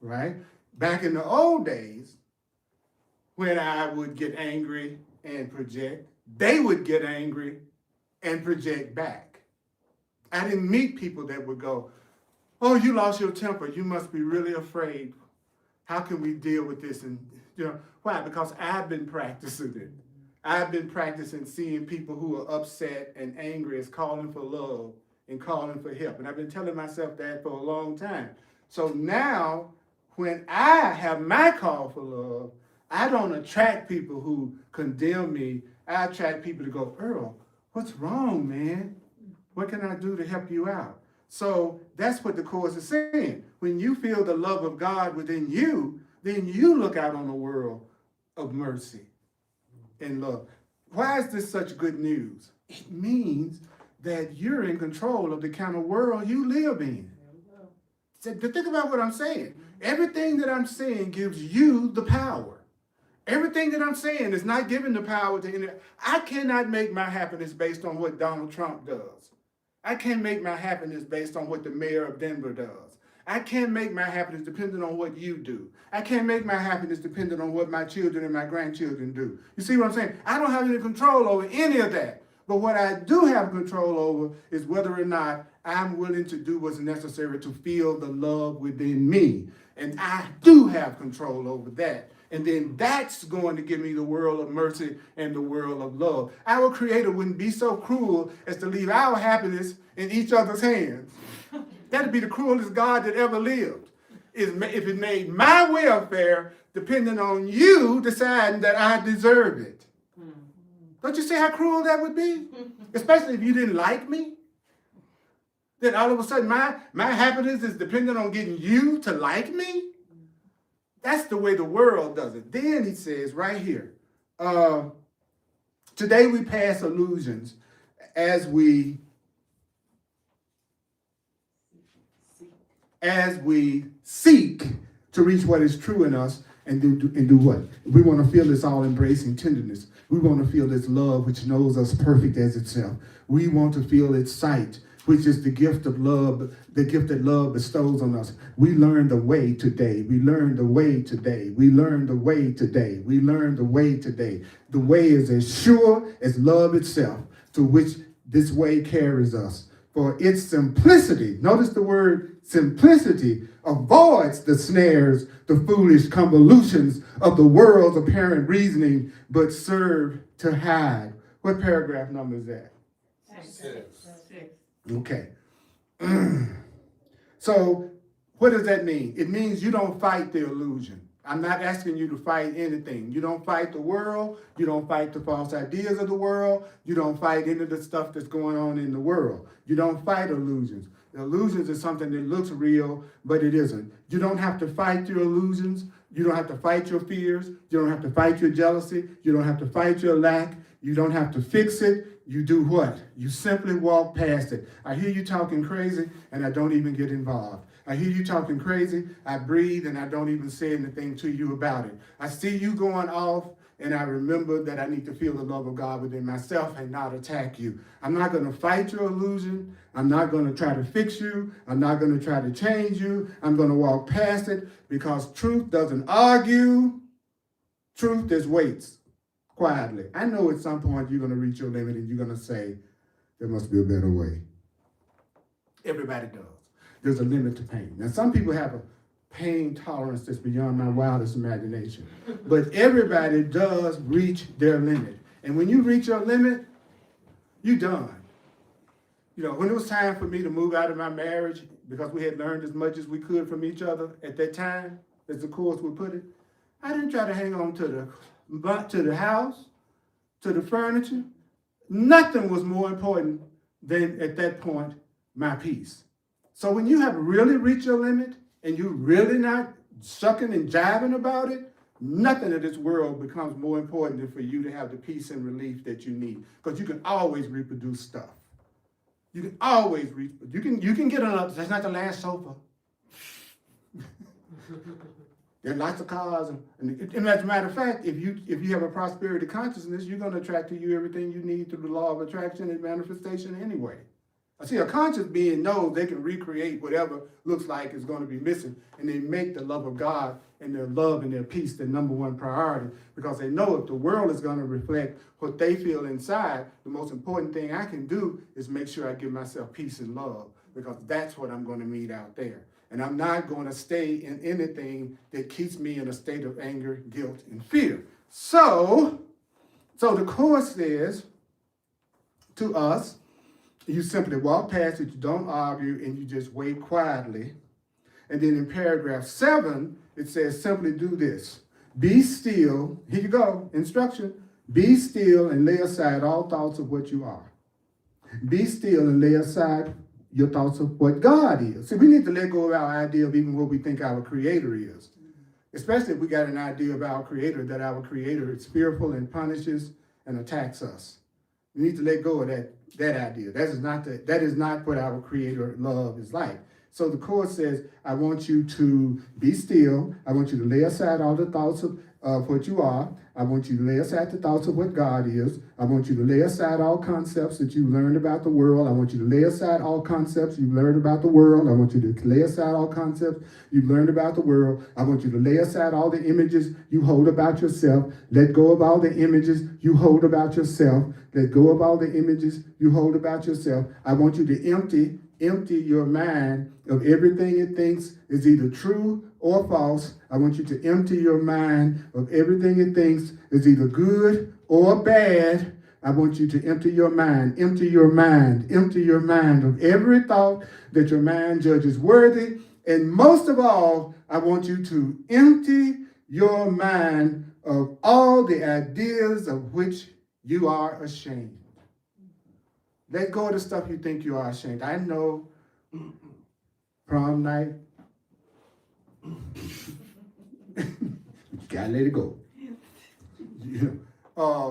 right? Back in the old days, when I would get angry and project. They would get angry and project back. I didn't meet people that would go, oh, you lost your temper. You must be really afraid. How can we deal with this? And why? Because I've been practicing it. I've been practicing seeing people who are upset and angry as calling for love and calling for help. And I've been telling myself that for a long time. So now, when I have my call for love, I don't attract people who condemn me. I attract people to go, Earl, what's wrong, man? What can I do to help you out? So that's what the Course is saying. When you feel the love of God within you, then you look out on a world of mercy and love. Why is this such good news? It means that you're in control of the kind of world you live in. So think about what I'm saying. Everything that I'm saying gives you the power. Everything that I'm saying is not giving the power to any. I cannot make my happiness based on what Donald Trump does. I can't make my happiness based on what the mayor of Denver does. I can't make my happiness dependent on what you do. I can't make my happiness dependent on what my children and my grandchildren do. You see what I'm saying? I don't have any control over any of that. But what I do have control over is whether or not I'm willing to do what's necessary to feel the love within me. And I do have control over that. And then that's going to give me the world of mercy and the world of love. Our Creator wouldn't be so cruel as to leave our happiness in each other's hands. That'd be the cruelest God that ever lived. If it made my welfare dependent on you deciding that I deserve it. Don't you see how cruel that would be? Especially if you didn't like me. Then all of a sudden my happiness is dependent on getting you to like me. That's the way the world does it. Then he says right here, today we pass illusions as we seek to reach what is true in us and do what? We want to feel this all-embracing tenderness. We want to feel this love which knows us perfect as itself. We want to feel its sight, which is the gift of love, the gift that love bestows on us. We learn the way today. We learn the way today. We learn the way today. We learn the way today. The way is as sure as love itself, to which this way carries us. For its simplicity, notice the word simplicity, avoids the snares, the foolish convolutions of the world's apparent reasoning, but serve to hide. What paragraph number is that? 6. Okay. So what does that mean? It means you don't fight the illusion. I'm not asking you to fight anything. You don't fight the world. You don't fight the false ideas of the world. You don't fight any of the stuff that's going on in the world. You don't fight illusions. Illusions is something that looks real, but it isn't. You don't have to fight your illusions. You don't have to fight your fears. You don't have to fight your jealousy. You don't have to fight your lack. You don't have to fix it. You do what? You simply walk past it. I hear you talking crazy, and I don't even get involved. I hear you talking crazy, I breathe, and I don't even say anything to you about it. I see you going off, and I remember that I need to feel the love of God within myself and not attack you. I'm not going to fight your illusion. I'm not going to try to fix you. I'm not going to try to change you. I'm going to walk past it, because truth doesn't argue. Truth just waits quietly. I know at some point you're going to reach your limit and you're going to say, there must be a better way. Everybody does. There's a limit to pain. Now, some people have a pain tolerance that's beyond my wildest imagination. But everybody does reach their limit. And when you reach your limit, you're done. You know, when it was time for me to move out of my marriage, because we had learned as much as we could from each other at that time, as the Course would put it, I didn't try to hang on to the house, to the furniture. Nothing was more important than, at that point, my peace. So when you have really reached your limit and you're really not sucking and jiving about it, nothing in this world becomes more important than for you to have the peace and relief that you need. Because you can always reproduce stuff. You can always you can get another. That's not the last sofa. There are lots of cars, and as a matter of fact, if you have a prosperity consciousness, you're going to attract to you everything you need through the law of attraction and manifestation anyway. I see a conscious being knows they can recreate whatever looks like is going to be missing, and they make the love of God and their love and their peace their number one priority, because they know if the world is going to reflect what they feel inside, the most important thing I can do is make sure I give myself peace and love, because that's what I'm going to meet out there. And I'm not going to stay in anything that keeps me in a state of anger, guilt, and fear. So the Course says to us, you simply walk past it, you don't argue, and you just wait quietly. And then in paragraph 7, it says, simply do this. Be still. Here you go, instruction. Be still and lay aside all thoughts of what you are. Be still and lay aside your thoughts of what God is. See, we need to let go of our idea of even what we think our Creator is. Especially if we got an idea of our Creator, that our Creator is fearful and punishes and attacks us. We need to let go of that idea. That is not what our Creator love is like. So the Course says, I want you to be still. I want you to lay aside all the thoughts of what you are. I want you to lay aside the thoughts of what God is. I want you to lay aside all concepts that you learned about the world. I want you to lay aside all concepts you've learned about the world. I want you to lay aside all concepts you've learned about the world. I want you to lay aside all the images you hold about yourself. Let go of all the images you hold about yourself. Let go of all the images you hold about yourself. I want you to empty your mind of everything it thinks is either true or false. I want you to empty your mind of everything it thinks is either good or bad. I want you to empty your mind of every thought that your mind judges worthy. And most of all, I want you to empty your mind of all the ideas of which you are ashamed. Let go of the stuff you think you are ashamed. I know prom night, you gotta let it go.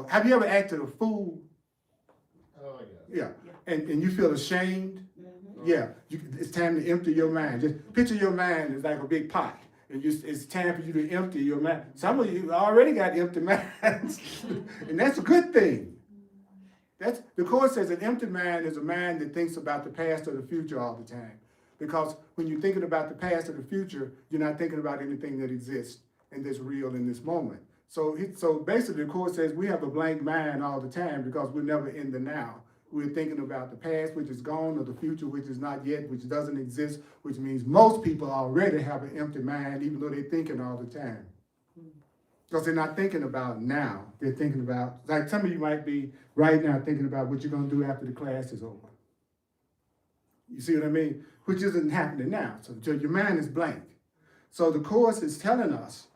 Have you ever acted a fool? Oh, Yeah. And you feel ashamed? Mm-hmm. Yeah. It's time to empty your mind. Just picture your mind as like a big pot. And it's time for you to empty your mind. Some of you already got empty minds. And that's a good thing. The Course says an empty mind is a mind that thinks about the past or the future all the time. Because when you're thinking about the past or the future, you're not thinking about anything that exists and that's real in this moment. So basically the Course says we have a blank mind all the time because we're never in the now. We're thinking about the past, which is gone, or the future, which is not yet, which doesn't exist, which means most people already have an empty mind, even though they're thinking all the time. Because they're not thinking about now. They're thinking about, like some of you might be right now thinking about what you're going to do after the class is over. You see what I mean? Which isn't happening now. So your mind is blank. So the Course is telling us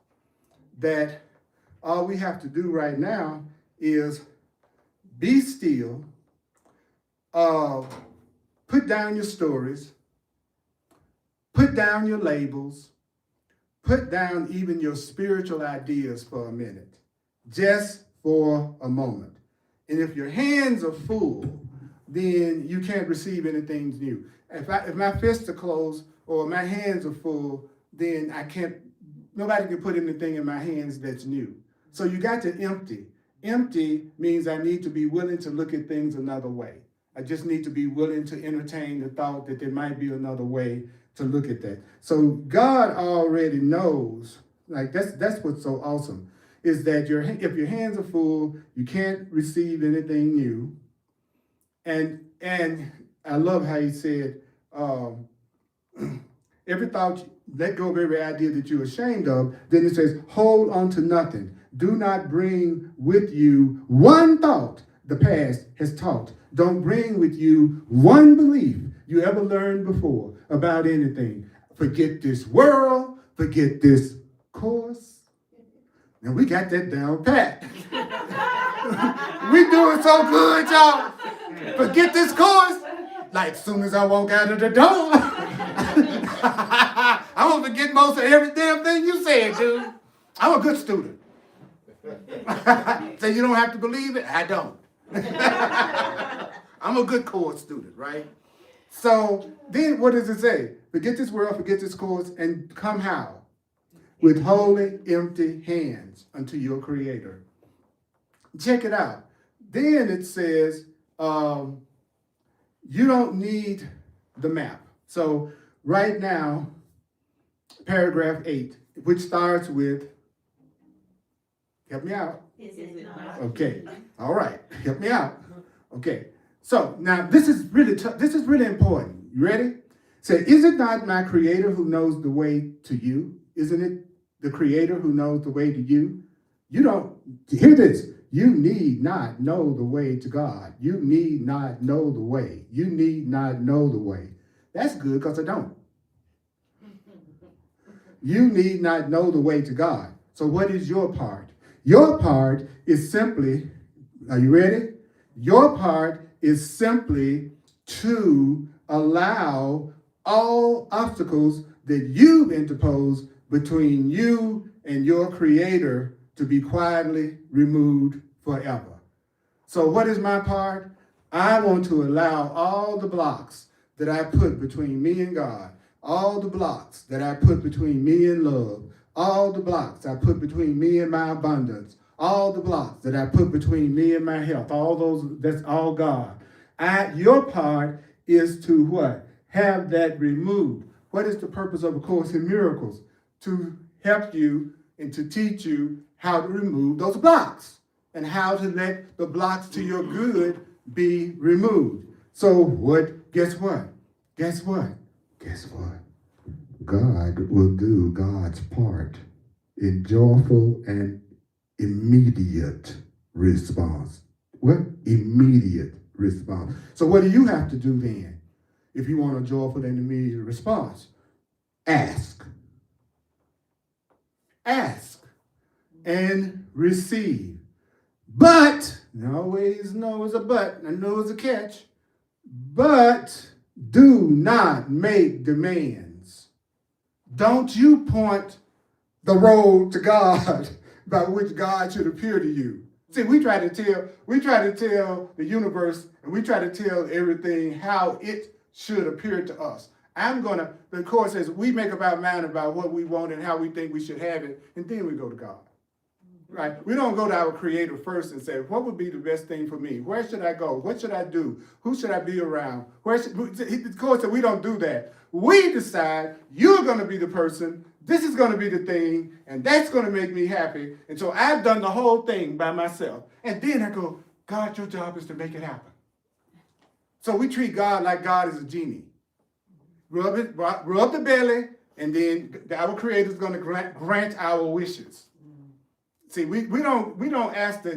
that all we have to do right now is be still, put down your stories, put down your labels, put down even your spiritual ideas for a minute, just for a moment. And if your hands are full, then you can't receive anything new. If my fists are closed or my hands are full, then nobody can put anything in my hands that's new. So you got to empty. Empty means I need to be willing to look at things another way. I just need to be willing to entertain the thought that there might be another way to look at that. So God already knows, like that's what's so awesome, is that if your hands are full, you can't receive anything new. And I love how he said, every thought, let go of every idea that you're ashamed of. Then it says, hold on to nothing. Do not bring with you one thought the past has taught. Don't bring with you one belief you ever learned before about anything. Forget this world, forget this course. And we got that down pat. We doing so good, y'all. Forget this course. Like as soon as I walk out of the door, I'm gonna forget most of every damn thing you said, dude. I'm a good student. So you don't have to believe it? I don't. I'm a good course student, right? So then what does it say? Forget this world, forget this course, and come how? With holy, empty hands unto your Creator. Check it out. Then it says, you don't need the map. So right now, paragraph 8, which starts with, help me out. Is it not? Okay, all right, help me out. Okay, so now this is really important. You ready? Say, is it not my creator who knows the way to you? Isn't it the creator who knows the way to you? You don't, hear this, you need not know the way to God. You need not know the way. You need not know the way. That's good because I don't. You need not know the way to God. So what is your part? Your part is simply, are you ready? Your part is simply to allow all obstacles that you've interposed between you and your creator to be quietly removed forever. So what is my part? I want to allow all the blocks that I put between me and God, all the blocks that I put between me and love, all the blocks I put between me and my abundance, all the blocks that I put between me and my health, all those, that's all God. Your part is to what? Have that removed. What is the purpose of A Course in Miracles? To help you and to teach you how to remove those blocks and how to let the blocks to your good be removed. So guess what? Guess what? Guess what? God will do God's part in joyful and immediate response. What? Immediate response. So what do you have to do then if you want a joyful and immediate response? Ask. Ask and receive. But, always know is a but, I know is a catch, but do not make demands. Don't you point the road to God by which God should appear to you. See, we try to tell the universe and we try to tell everything how it should appear to us. The Course says we make up our mind about what we want and how we think we should have it, and then we go to God. Right? We don't go to our creator first and say, what would be the best thing for me? Where should I go? What should I do? Who should I be around? The Course said we don't do that. We decide you're going to be the person, this is going to be the thing, and that's going to make me happy. And so I've done the whole thing by myself. And then I go, God, your job is to make it happen. So we treat God like God is a genie. Rub the belly, and then our creator is going to grant our wishes. See, we don't ask the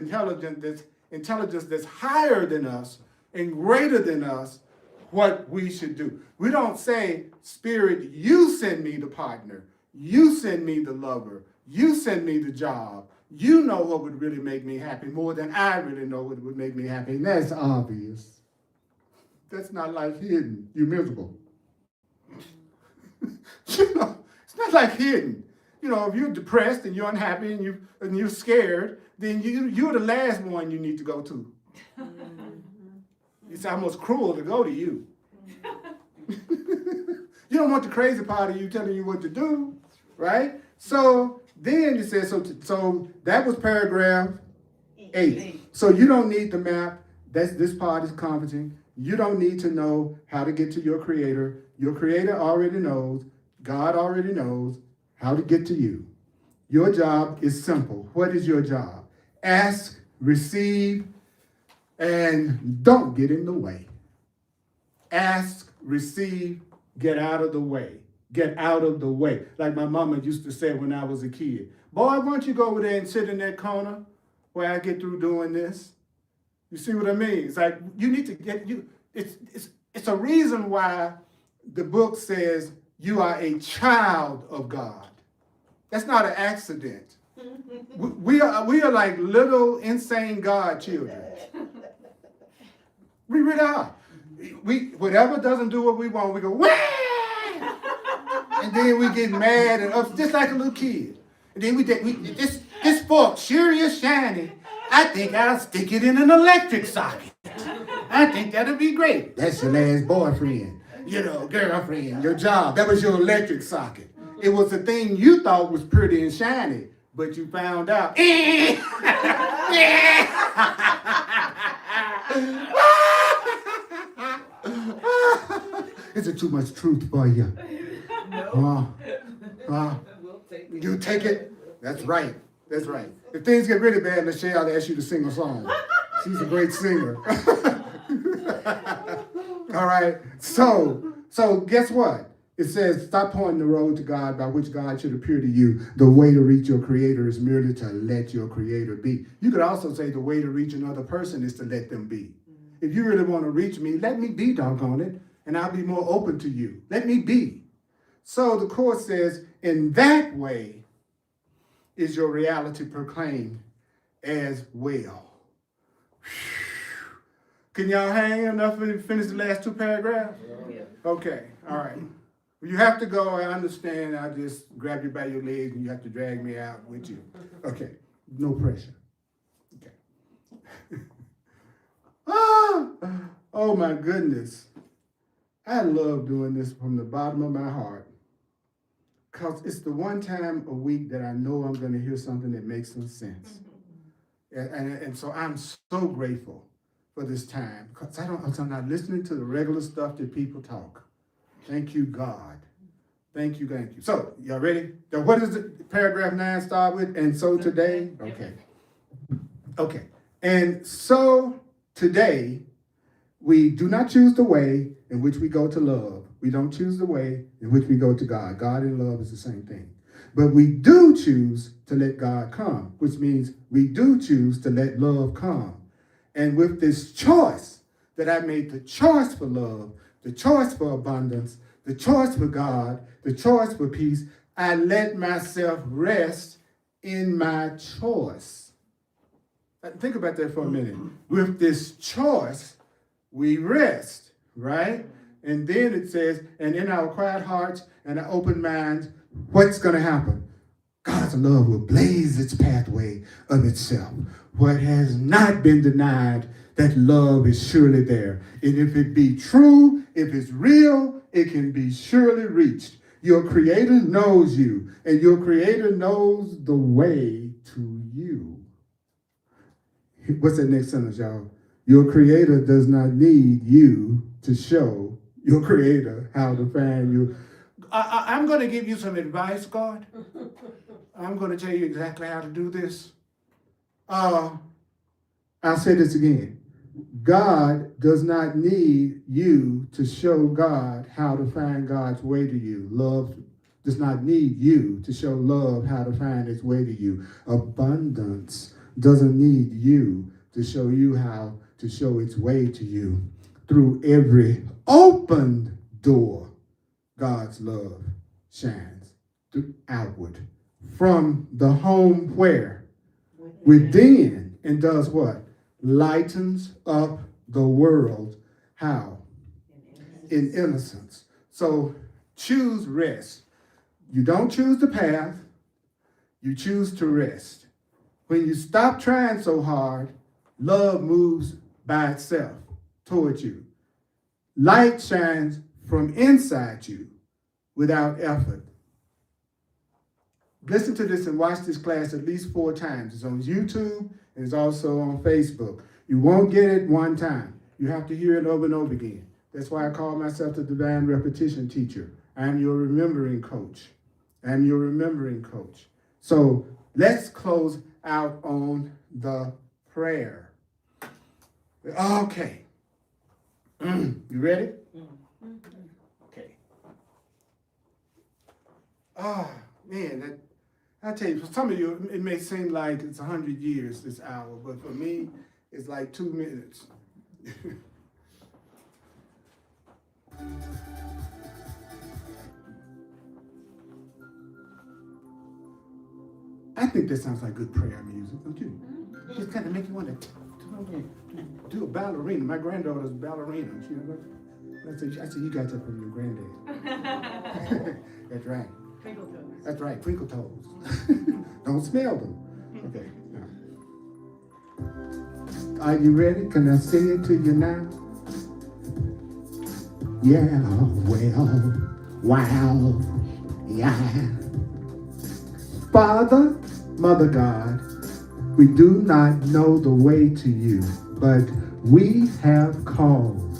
intelligence that's higher than us and greater than us what we should do. We don't say, Spirit, you send me the partner, you send me the lover, you send me the job. You know what would really make me happy more than I really know what would make me happy. And that's obvious. That's not like hidden. You're miserable. It's not like hidden. If you're depressed and you're unhappy and you're scared, then you're the last one you need to go to. It's almost cruel to go to you. You don't want the crazy part of you telling you what to do, right? So then it says, so that was paragraph 8. So you don't need the map. This part is comforting. You don't need to know how to get to your creator. Your creator already knows. God already knows how to get to you. Your job is simple. What is your job? Ask, receive, and don't get in the way. Ask, receive, get out of the way. Get out of the way. Like my mama used to say when I was a kid. Boy, why don't you go over there and sit in that corner where I get through doing this? You see what I mean? It's like you need to get you. It's a reason why the book says you are a child of God. That's not an accident. We are like little insane God children. We really are. Whatever doesn't do what we want, we go, wah! And then we get mad and up, just like a little kid. And then this fork sure is shiny. I think I'll stick it in an electric socket. I think that'll be great. That's your last boyfriend, girlfriend, your job. That was your electric socket. It was the thing you thought was pretty and shiny, but you found out. Is it too much truth for you? No. We'll take it. You take it. That's right. That's right. If things get really bad, Lachey, I'll ask you to sing a song. She's a great singer. All right. So guess what? It says, stop pointing the road to God by which God should appear to you. The way to reach your Creator is merely to let your Creator be. You could also say the way to reach another person is to let them be. If you really want to reach me, let me be, doggone it, and I'll be more open to you. Let me be. So the Course says, in that way is your reality proclaimed as well. Can y'all hang enough to finish the last two paragraphs? Yeah. Okay, all right. You have to go, I understand. I'll just grab you by your legs and you have to drag me out with you. Okay, no pressure. Okay. Oh my goodness. I love doing this from the bottom of my heart, because it's the one time a week that I know I'm going to hear something that makes some sense. And so I'm so grateful for this time, because I'm not listening to the regular stuff that people talk. Thank you, God. Thank you, thank you. So, y'all ready? Now, what does paragraph 9 start with? And so today? Okay. Okay. And so today, we do not choose the way in which we go to love. We don't choose the way in which we go to God. God and love is the same thing. But we do choose to let God come, which means we do choose to let love come. And with this choice, that I made the choice for love, the choice for abundance, the choice for God, the choice for peace, I let myself rest in my choice. Think about that for a minute. With this choice, we rest, right? And then it says, and in our quiet hearts and our open minds, what's going to happen? God's love will blaze its pathway of itself. What has not been denied, that love is surely there. And if it be true, if it's real, it can be surely reached. Your Creator knows you, and your Creator knows the way to you. What's that next sentence, y'all? Your Creator does not need you to show your Creator how to find you. I'm going to give you some advice, God. I'm going to tell you exactly how to do this. I'll say this again. God does not need you to show God how to find God's way to you. Love does not need you to show love how to find its way to you. Abundance doesn't need you to show you how to show its way to you. Through every opened door, God's love shines outward. From the home where? Within. And does what? Lightens up the world. How? In innocence. So choose rest. You don't choose the path. You choose to rest. When you stop trying so hard, love moves by itself towards you. Light shines from inside you without effort. Listen to this and watch this class at least 4 times. It's on YouTube and it's also on Facebook. You won't get it one time. You have to hear it over and over again. That's why I call myself the divine repetition teacher. I'm your remembering coach. I'm your remembering coach. So let's close out on the prayer. Okay. You ready? Okay. Oh, man, I tell you, for some of you, it may seem like it's 100 years this hour, but for me, it's like 2 minutes. I think that sounds like good prayer music, don't you? Just kind of make you want to do a ballerina. My granddaughter's a ballerina. I said, you got that from your granddad. That's right. Twinkle toes. That's right, twinkle toes. Don't smell them. Okay. Now. Are you ready? Can I say it to you now? Yeah, well, wow, yeah. Father, Mother God, we do not know the way to you, but we have called,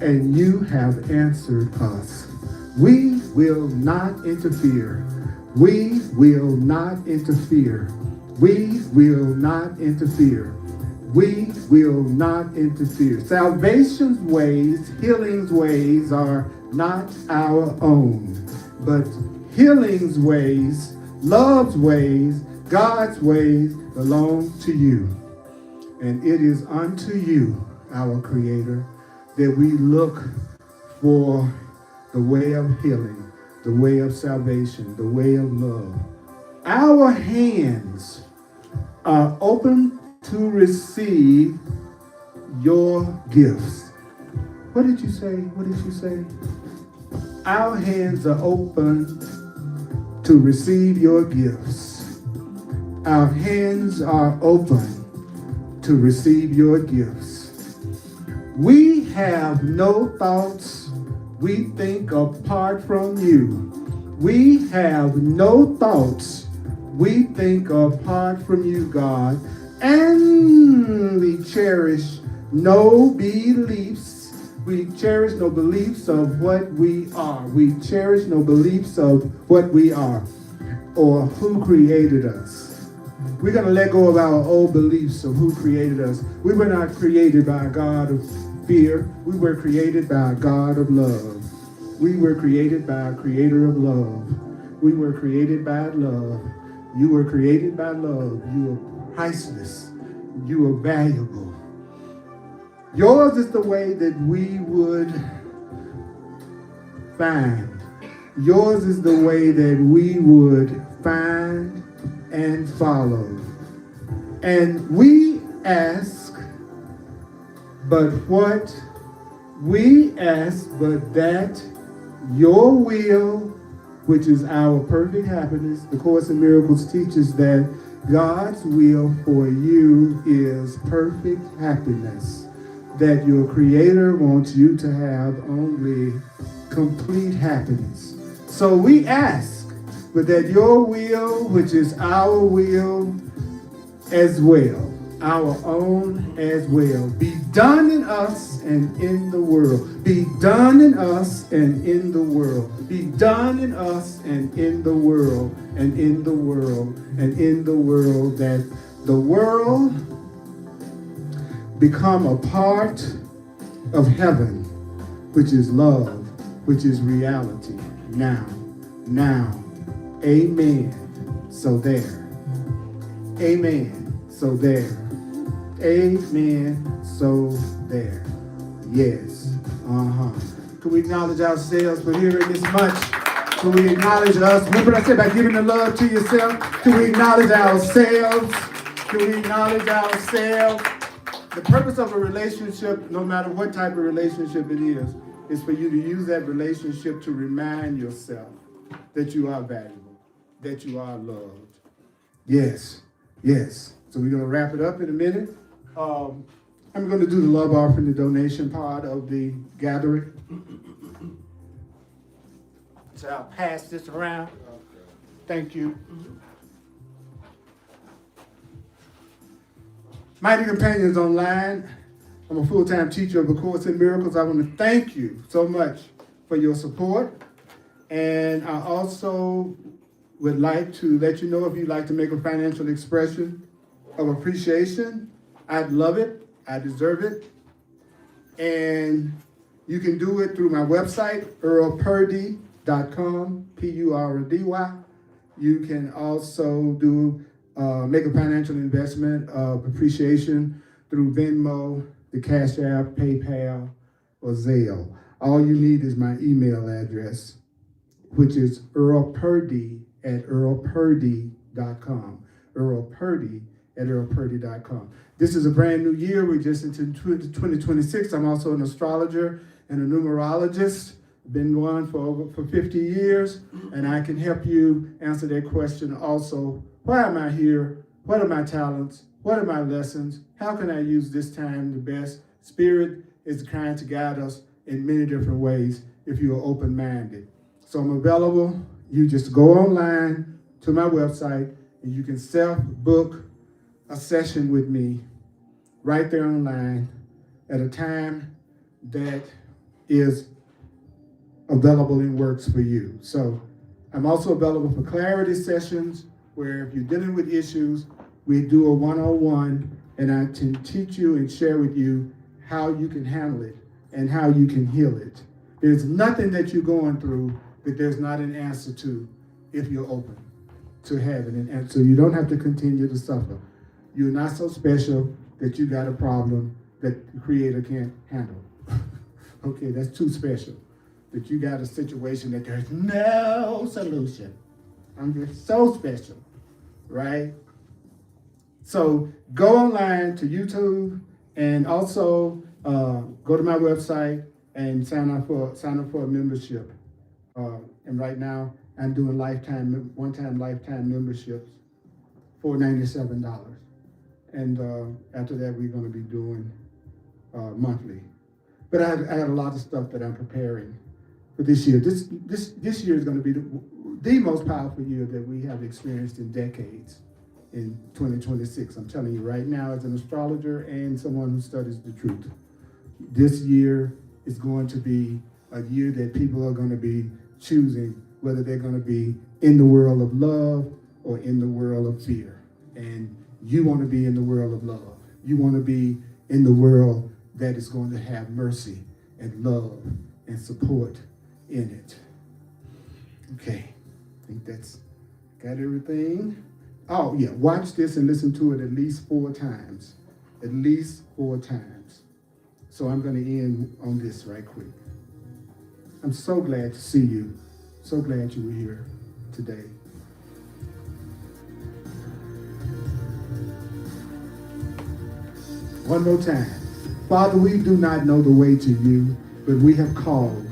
and you have answered us. We will not interfere, We will not interfere. We will not interfere. We will not interfere. Salvation's ways, healing's ways are not our own, but healing's ways, love's ways, God's ways belong to you. And it is unto you, our Creator, that we look for the way of healing, the way of salvation, the way of love. Our hands are open to receive your gifts. What did you say? What did you say? Our hands are open to receive your gifts. Our hands are open to receive your gifts. We have no thoughts we think apart from you. We have no thoughts we think apart from you, God. And we cherish no beliefs. We cherish no beliefs of what we are. We cherish no beliefs of what we are or who created us. We're going to let go of our old beliefs of who created us. We were not created by a God of fear. We were created by a God of love. We were created by a creator of love. We were created by love. You were created by love. You are priceless. You are valuable. Yours is the way that we would find. Yours is the way that we would find and follow. And we ask, but what? We ask, but that your will, which is our perfect happiness. The Course in Miracles teaches that God's will for you is perfect happiness, that your Creator wants you to have only complete happiness. So we ask, but that your will, which is our will as well, our own as well, be done in us and in the world. Be done in us and in the world. Be done in us and in the world, and in the world, and in the world, that the world become a part of heaven, which is love, which is reality. Now, amen. So there. Amen. So there. Amen. So there. Yes. Can we acknowledge ourselves for hearing this much? Can we acknowledge us? What I said about giving the love to yourself? Can we acknowledge ourselves? Can we acknowledge ourselves? The purpose of a relationship, no matter what type of relationship it is for you to use that relationship to remind yourself that you are valuable, that you are loved. Yes. So we're going to wrap it up in a minute. I'm going to do the love offering, the donation part of the gathering. So I'll pass this around. Thank you. Mighty Companions Online, I'm a full-time teacher of A Course in Miracles. I want to thank you so much for your support. And I also would like to let you know if you'd like to make a financial expression of appreciation. I'd love it. I deserve it. And you can do it through my website, earlpurdy.com, P-U-R-D-Y. You can also make a financial investment of appreciation through Venmo, the Cash App, PayPal, or Zelle. All you need is my email address, which is earlpurdy@earlpurdy.com. earlpurdy@earlpurdy.com. This is a brand new year. We're just into 2026. I'm also an astrologer and a numerologist. Been going for 50 years, and I can help you answer that question also. Why am I here? What are my talents? What are my lessons? How can I use this time the best? Spirit is trying to guide us in many different ways if you are open-minded. So I'm available. You just go online to my website, and you can self-book a session with me right there online at a time that is available and works for you. So I'm also available for clarity sessions where if you're dealing with issues, we do a one-on-one and I can teach you and share with you how you can handle it and how you can heal it. There's nothing that you're going through that there's not an answer to if you're open to having an answer. You don't have to continue to suffer. You're not so special that you got a problem that the Creator can't handle. Okay, that's too special. That you got a situation that there's no solution. I'm just so special, right? So go online to YouTube and also go to my website and sign up for a membership. And right now I'm doing one-time lifetime memberships for $97. And after that we're going to be doing monthly. But I had a lot of stuff that I'm preparing for this year. This year is going to be the most powerful year that we have experienced in decades in 2026. I'm telling you right now, as an astrologer and someone who studies the truth, this year is going to be a year that people are going to be choosing whether they're going to be in the world of love or in the world of fear. And you want to be in the world of love. You want to be in the world that is going to have mercy and love and support in it. Okay, I think that's got everything. Oh yeah, watch this and listen to it at least 4 times. At least 4 times. So I'm going to end on this right quick. I'm so glad to see you. So glad you were here today. One more time. Father, we do not know the way to you, but we have called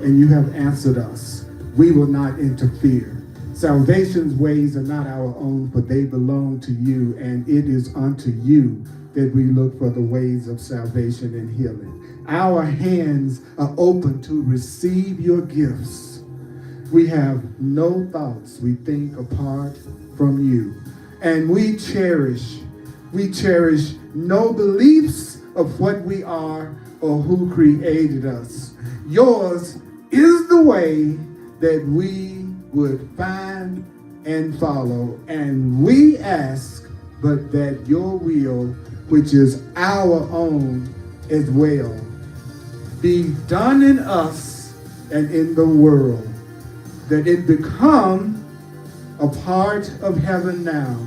and you have answered us. We will not interfere. Salvation's ways are not our own, for they belong to you, and it is unto you that we look for the ways of salvation and healing. Our hands are open to receive your gifts. We have no thoughts we think apart from you, and we cherish no beliefs of what we are or who created us. Yours is the way that we would find and follow, and we ask but that your will, which is our own as well, be done in us and in the world, that it become a part of heaven now.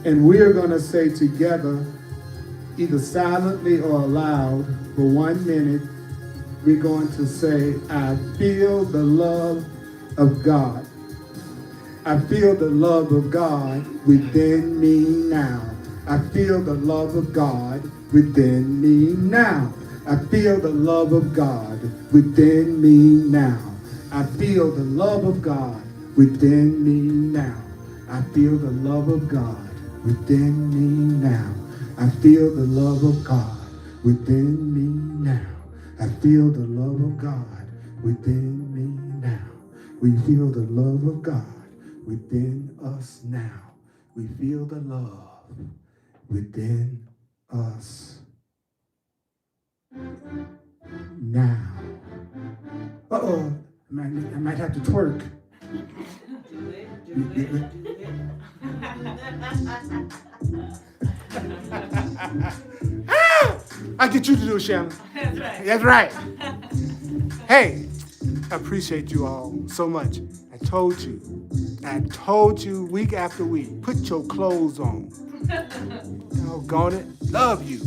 And we're going to say together, either silently or aloud, for 1 minute, we're going to say, I feel the love of God. I feel the love of God within me now. I feel the love of God within me now. I feel the love of God within me now. I feel the love of God within me now. I feel the love of God within me now. I feel the love of God within me now. I feel the love of God within me now. We feel the love of God within us now. We feel the love within us now. Uh-oh, I might have to twerk. Do it. I'll get you to do it, Shannon. That's right. That's right. Hey, I appreciate you all so much. I told you week after week, put your clothes on. Doggone it. Love you.